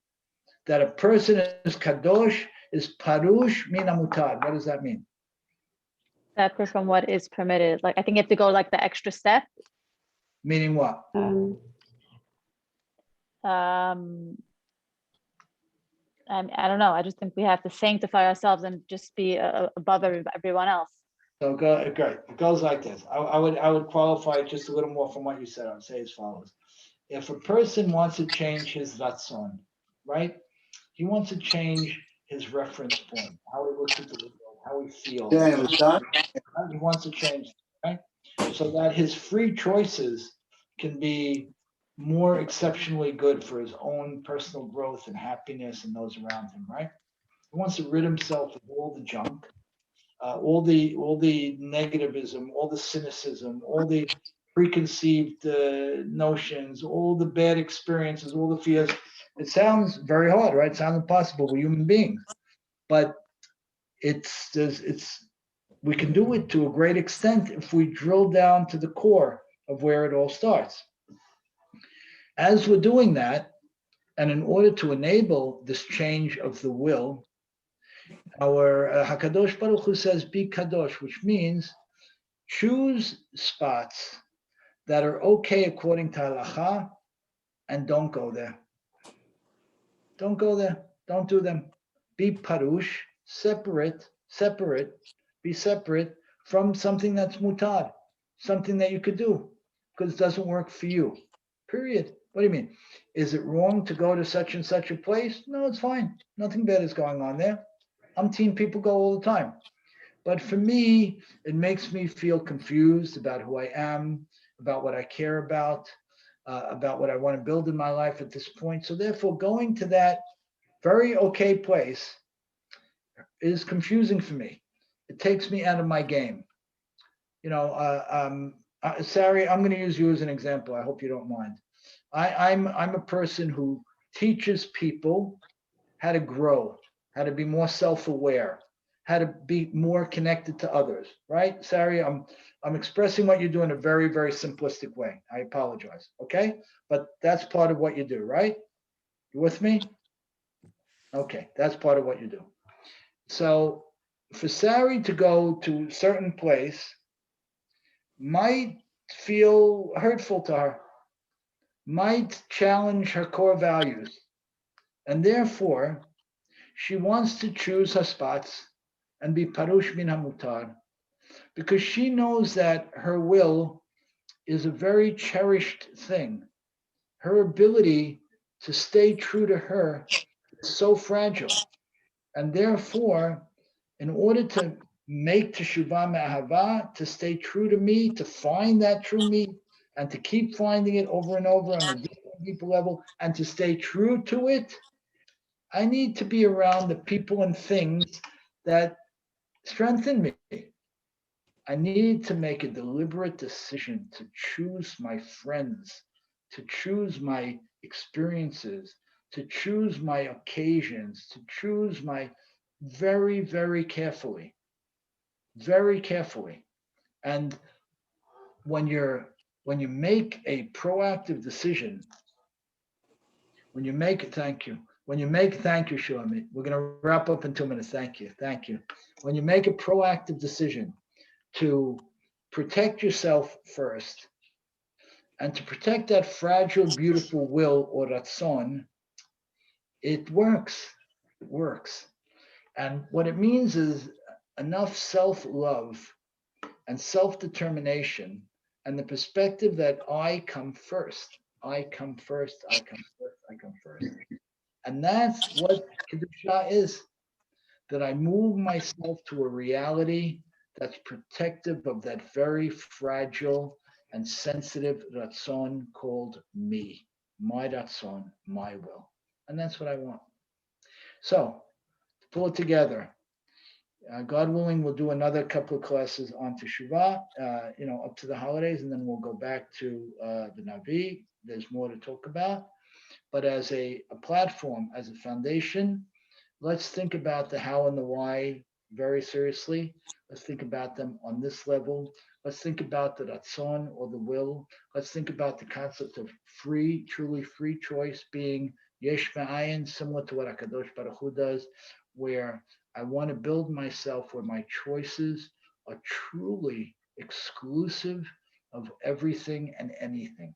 That a person is kadosh, is parush min hamutad. What does that mean? Separate from what is permitted. Like, I think you have to go like the extra step. Meaning what? I don't know. I just think we have to sanctify ourselves and just be above everyone else. So great. It goes like this. I would qualify it just a little more from what you said. I would say as follows: if a person wants to change his ratzon, right? He wants to change his reference point, how he looks at the world, how he feels. Yeah, it was done. He wants to change, right? So that his free choices can be more exceptionally good for his own personal growth and happiness and those around him, right? He wants to rid himself of all the junk, all the negativism, all the cynicism, all the preconceived notions, all the bad experiences, all the fears. It sounds very hard, right? It sounds impossible. We're human beings, but we can do it to a great extent if we drill down to the core of where it all starts. As we're doing that, and in order to enable this change of the will, our Hakadosh Baruch Hu says, "Be kadosh," which means choose spots that are okay according to halacha, and don't go there. Don't go there. Don't do them. Be parush, separate, be separate from something that's mutad, something that you could do, because it doesn't work for you. Period. What do you mean? Is it wrong to go to such and such a place? No, it's fine. Nothing bad is going on there. Umpteen people go all the time. But for me, it makes me feel confused about who I am, about what I care about what I want to build in my life at this point. So therefore, going to that very okay place is confusing for me. It takes me out of my game. You know, Sari, I'm going to use you as an example. I hope you don't mind. I'm a person who teaches people how to grow, how to be more self-aware, how to be more connected to others, right? Sari, I'm expressing what you do in a very, very simplistic way. I apologize, okay? But that's part of what you do, right? You with me? Okay, that's part of what you do. So for Sari to go to a certain place might feel hurtful to her, might challenge her core values. And therefore, she wants to choose her spots and be parush min hamutar, because she knows that her will is a very cherished thing. Her ability to stay true to her is so fragile. And therefore, in order to make Teshuva me'ahava, to stay true to me, to find that true me, and to keep finding it over and over on a deeper and deeper level, and to stay true to it, I need to be around the people and things that strengthen me. I need to make a deliberate decision to choose my friends, to choose my experiences, to choose my occasions, to choose my very, very carefully, very carefully. And when you make a proactive decision, when you make thank you, thank you, Shlomi. We're going to wrap up in 2 minutes. Thank you. Thank you. When you make a proactive decision to protect yourself first and to protect that fragile, beautiful will or ratzon, it works. It works. And what it means is enough self-love and self-determination and the perspective that I come first. I come first. I come first. I come first. And that's what Kedusha is, that I move myself to a reality that's protective of that very fragile and sensitive ratzon called me, my ratzon, my will. And that's what I want. So, to pull it together, God willing, we'll do another couple of classes on Teshuva, up to the holidays, and then we'll go back to the Navi. There's more to talk about. But as a platform, as a foundation, let's think about the how and the why very seriously. Let's think about them on this level. Let's think about the ratzon or the will. Let's think about the concept of free, truly free choice being yesh ma'ayin, similar to what HaKadosh Baruch Hu does, where I want to build myself where my choices are truly exclusive of everything and anything.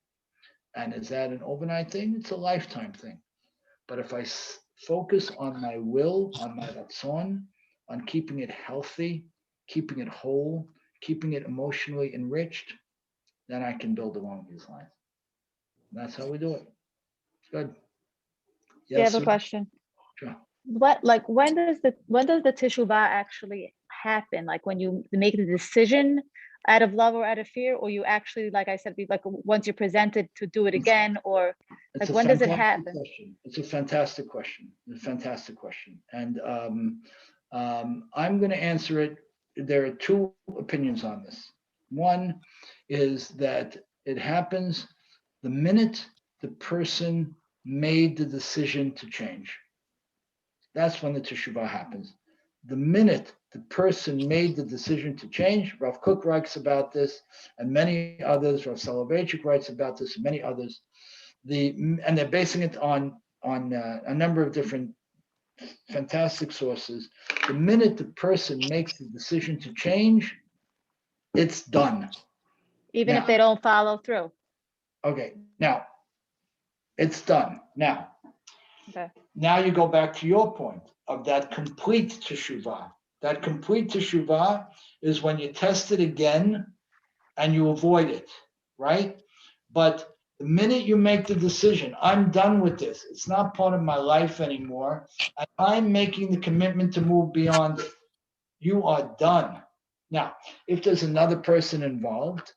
And is that an overnight thing? It's a lifetime thing. But if I focus on my will, on my ratzon, on keeping it healthy, keeping it whole, keeping it emotionally enriched, then I can build along these lines. And that's how we do it. Good. I have Yes, a sir? question. Sure. When does the Teshuva actually happen? Like when you make the decision out of love or out of fear, or you actually, like I said, like once you're presented to do it again, or It's like a when does it fantastic happen? question. It's a fantastic question. It's a fantastic question. And I'm going to answer it. There are two opinions on this. One is that it happens the minute the person made the decision to change. That's when the teshuvah happens. The minute the person made the decision to change, Rav Kook writes about this, and many others. Rav Soloveitchik writes about this, and many others. And they're basing it on a number of different fantastic sources. The minute the person makes the decision to change, it's done. Even if Now, they don't follow through. okay, now it's done. Okay. Now you go back to your point of that complete teshuvah. That complete teshuvah is when you test it again and you avoid it, right? But the minute you make the decision, I'm done with this. It's not part of my life anymore. And I'm making the commitment to move beyond it. You are done. Now, if there's another person involved,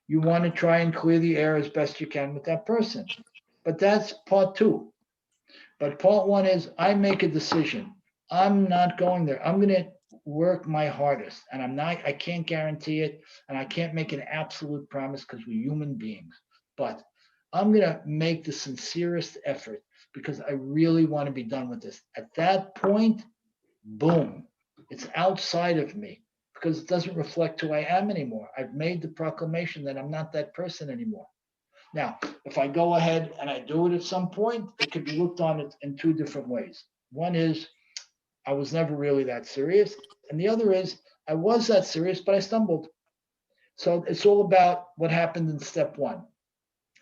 you want to try and clear the air as best you can with that person. But that's part two. But part one is I make a decision. I'm not going there. I'm going to work my hardest. And I can't guarantee it. And I can't make an absolute promise because we're human beings. But I'm going to make the sincerest effort because I really want to be done with this. At that point, boom, it's outside of me because it doesn't reflect who I am anymore. I've made the proclamation that I'm not that person anymore. Now, if I go ahead and I do it at some point, it could be looked on in two different ways. One is I was never really that serious. And the other is I was that serious, but I stumbled. So it's all about what happened in step one.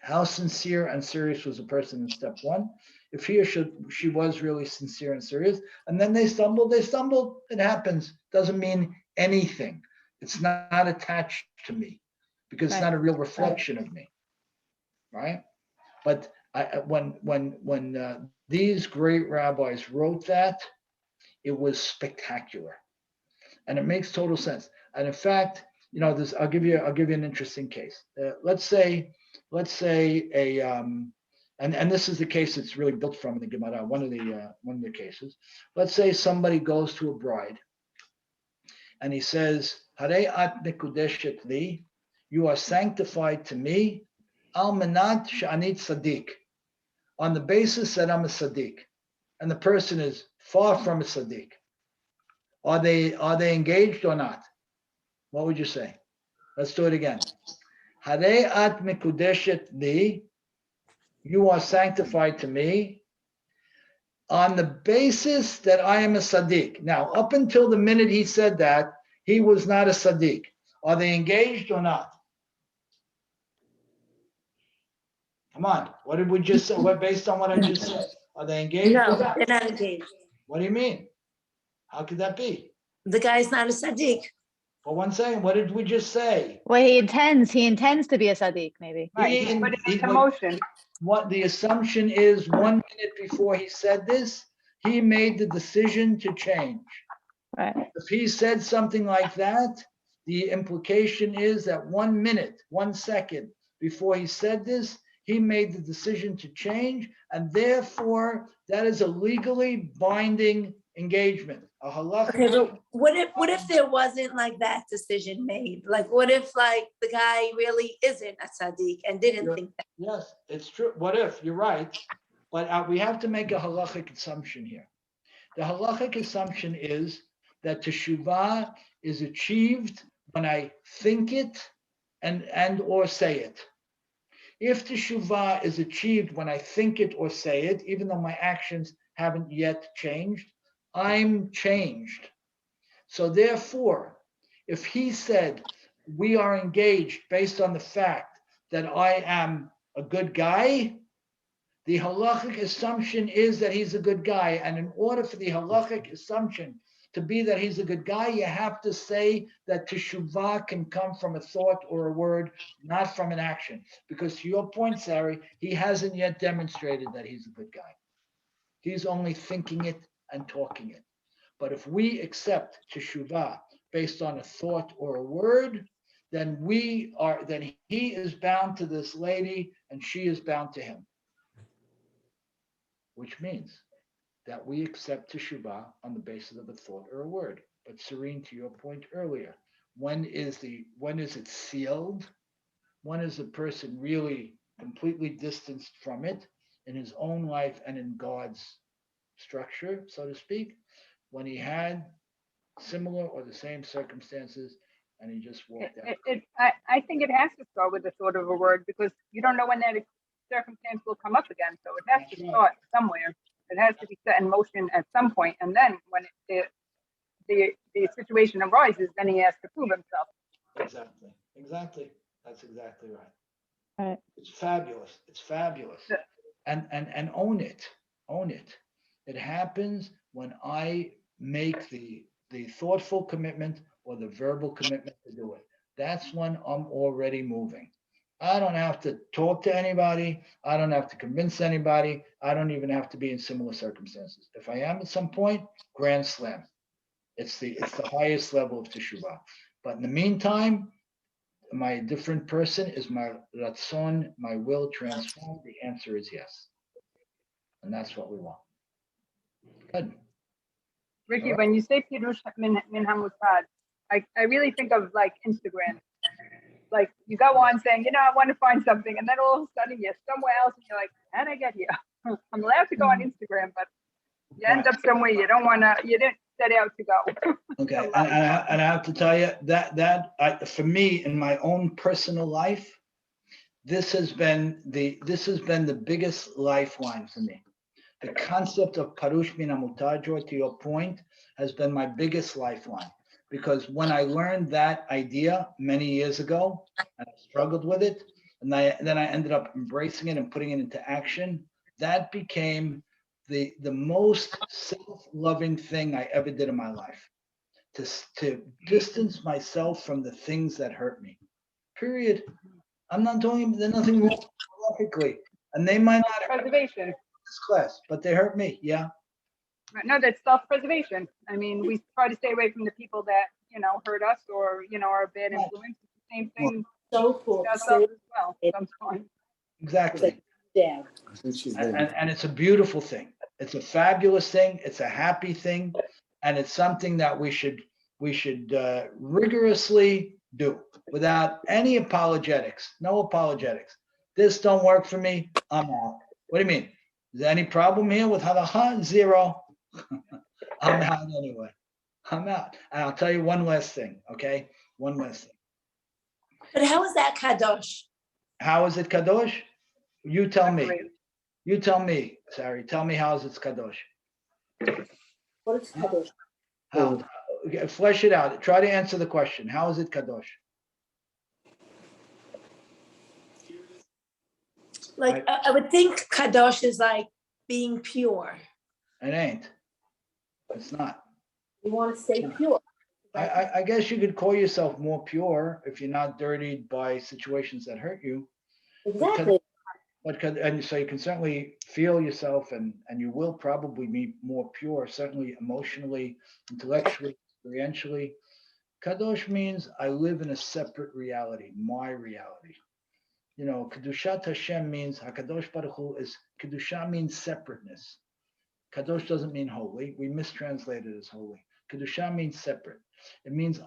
How sincere and serious was the person in step one? If he or she was really sincere and serious, and then they stumbled. It happens. Doesn't mean anything. It's not attached to me because it's not a real reflection of me. Right? But when these great rabbis wrote that, it was spectacular, and it makes total sense. And in fact, I'll give you an interesting case. Let's say and this is the case that's really built from the Gemara. One of the cases. Let's say somebody goes to a bride, and he says, Harei at mikudeshet li, you are sanctified to me, al manat sh'ani tzaddik, on the basis that I'm a tzaddik, and the person is far from a tzaddik. Are they engaged or not? What would you say? Let's do it again. Harei at mikudeshet li, you are sanctified to me, on the basis that I am a tzaddik. Now, up until the minute he said that, he was not a tzaddik. Are they engaged or not? Come on, what did we just say? What, based on what I just said? Are they engaged? No, or not? they're not engaged. What do you mean? How could that be? The guy's not a Sadiq. For one second, what did we just say? Well, he intends to be a Sadiq, maybe. Right, He- put it he- into motion. What the assumption is, 1 minute before he said this, he made the decision to change. Right. If he said something like that, the implication is that 1 minute, 1 second before he said this, he made the decision to change, and therefore that is a legally binding engagement. A Okay, halacha. but what if there wasn't like that decision made? Like, what if like the guy really isn't a Sadiq and didn't think that? Yes, it's true. What if? You're right. But we have to make a halachic assumption here. The halachic assumption is that teshuvah is achieved when I think it and or say it. If teshuvah is achieved when I think it or say it, even though my actions haven't yet changed, I'm changed. So therefore, if he said, we are engaged based on the fact that I am a good guy, the halachic assumption is that he's a good guy. And in order for the halachic assumption to be that he's a good guy, you have to say that teshuvah can come from a thought or a word, not from an action. Because to your point, Sari, he hasn't yet demonstrated that he's a good guy. He's only thinking it and talking it. But if we accept teshuvah based on a thought or a word, then he is bound to this lady and she is bound to him. Which means that we accept teshuvah on the basis of a thought or a word. But Serene, to your point earlier, when is it sealed? When is a person really completely distanced from it in his own life and in God's structure, so to speak, when he had similar or the same circumstances and he just walked out? I think it has to start with a sort of a word because you don't know when that circumstance will come up again. So it has to start somewhere. It has to be set in motion at some point, and then when the situation arises, then he has to prove himself. Exactly. That's exactly right. Right. It's fabulous. And own it. It happens when I make the thoughtful commitment or the verbal commitment to do it. That's when I'm already moving. I don't have to talk to anybody. I don't have to convince anybody. I don't even have to be in similar circumstances. If I am at some point, grand slam. It's the highest level of teshuvah. But in the meantime, am I a different person? Is my ratzon, my will transformed? The answer is yes. And that's what we want. Good. Ricky, All right. when you say Pirush min Hamutad, I really think of like Instagram. Like you go on saying, I want to find something, and then all of a sudden you're somewhere else, and you're like, how did I get here? I'm allowed to go on Instagram, but you end up somewhere you didn't set out to go. Okay, and I have to tell you that for me in my own personal life, this has been the biggest lifeline for me. The concept of Parush min hamutad, to your point, has been my biggest lifeline. Because when I learned that idea many years ago, and I struggled with it, and then I ended up embracing it and putting it into action, that became the most self-loving thing I ever did in my life. To distance myself from the things that hurt me. Period. I'm not doing, there's nothing wrong logically. And they might not hurt Preservation. this class, but they hurt me. Yeah. No, that's self-preservation. I mean, we try to stay away from the people that, hurt us or, are a bad influence. It's the same thing So cool. with ourselves as well sometimes. Exactly. Yeah. And it's a beautiful thing. It's a fabulous thing. It's a happy thing. And it's something that we should we should rigorously do without any apologetics. No apologetics. This don't work for me. I'm out. What do you mean? Is there any problem here with halacha? Zero. I'm out anyway. I'm out. And I'll tell you one last thing, okay? One last thing. But how is that kadosh? How is it kadosh? You tell me. Separate. You tell me, Sari. Tell me how is it kadosh? What is kadosh? How? Flesh it out. Try to answer the question. How is it kadosh? Like I would think kadosh is like being pure. It ain't. It's not. You want to stay pure. I guess you could call yourself more pure if you're not dirtied by situations that hurt you. Exactly. And so you can certainly feel yourself, and you will probably be more pure, certainly emotionally, intellectually, experientially. Kadosh means I live in a separate reality, my reality. You know, Kedushat Hashem means HaKadosh Baruch Hu is, Kedusha means separateness. Kadosh doesn't mean holy. We mistranslate it as holy. Kedusha means separate. It means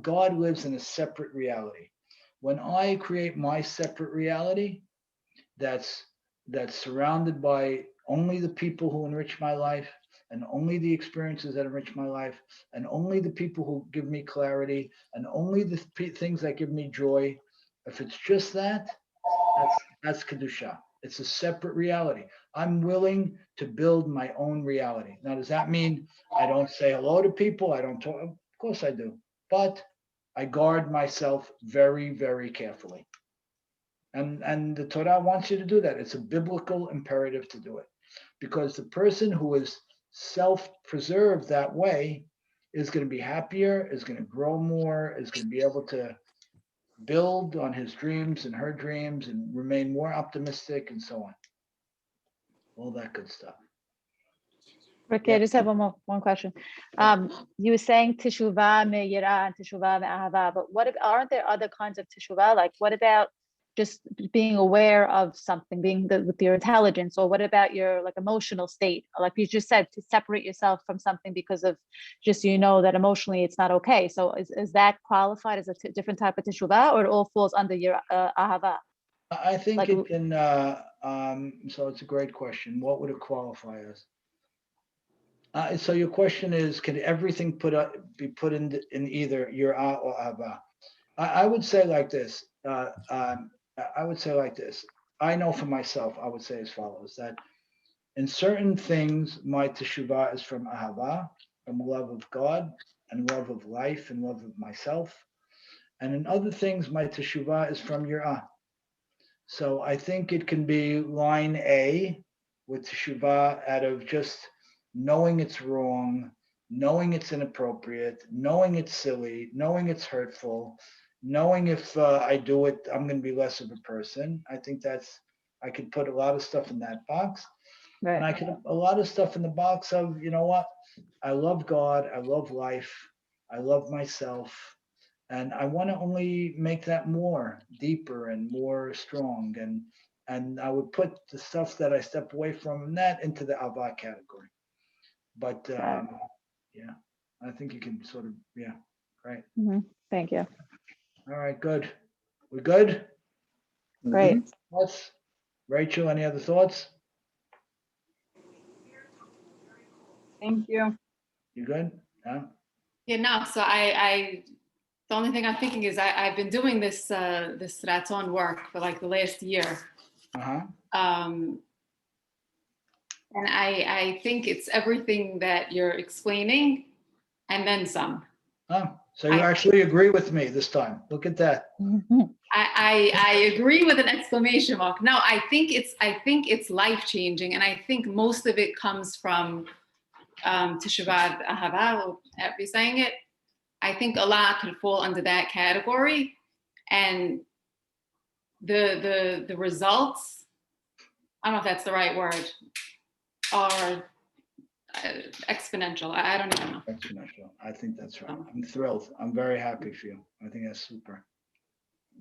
God lives in a separate reality. When I create my separate reality, that's surrounded by only the people who enrich my life, and only the experiences that enrich my life, and only the people who give me clarity, and only the things that give me joy. If it's just that, that's Kedusha. It's a separate reality. I'm willing to build my own reality. Now, does that mean I don't say hello to people? I don't talk? Of course I do. But I guard myself very, very carefully. And the Torah wants you to do that. It's a biblical imperative to do it. Because the person who is self-preserved that way is going to be happier, is going to grow more, is going to be able to build on his dreams and her dreams and remain more optimistic and so on. All that good stuff. Ricky, I just have one question. You were saying Teshuva me'yira and Teshuva me'ahava, but aren't there other kinds of Teshuva? Like, what about just being aware of something, being with your intelligence, or what about your like emotional state? Like you just said, to separate yourself from something because of just, you know, that emotionally it's not okay. So is that qualified as a different type of Teshuva, or it all falls under your ahava? I think Like, it can, so it's a great question. What would it qualify as? So your question is, can everything be put in either yirah or ahava? I would say like this. I know for myself, I would say as follows, that in certain things, my teshuvah is from ahava, from love of God and love of life and love of myself. And in other things, my teshuvah is from yirah. So I think it can be line A with teshuvah out of just knowing it's wrong, knowing it's inappropriate, knowing it's silly, knowing it's hurtful, knowing if I do it, I'm going to be less of a person. I think I could put a lot of stuff in that box. right. And I could a lot of stuff in the box of, you know what? I love God. I love life. I love myself. And I want to only make that more deeper and more strong. And I would put the stuff that I step away from that into the Avah category. But yeah, I think you can sort of, yeah, right. Thank you. All right, good. We good? Great. Thoughts? Rachel, any other thoughts? Thank you. You good? Yeah. Yeah, no. So I the only thing I'm thinking is I've been doing this this ratzon work for like the last year. Uh-huh. And I think it's everything that you're explaining and then some. Oh, so you actually agree with me this time. Look at that. I agree with an exclamation mark. No, I think it's life changing, and I think most of it comes from Teshuva Ahava, however you're saying it. I think a lot could fall under that category, and the results, I don't know if that's the right word, are exponential. I don't even know. Exponential. I think that's right. I'm thrilled. I'm very happy for you. I think that's super.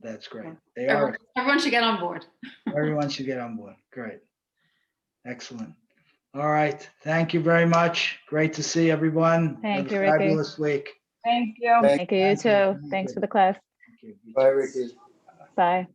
That's great. They are. Everyone should get on board. Everyone should get on board. Great. Excellent. All right. Thank you very much. Great to see everyone. Thank Have a you, Ricky. fabulous week. Thank you. Thank you, you too. Thanks for the class. Bye, Ricky. Bye.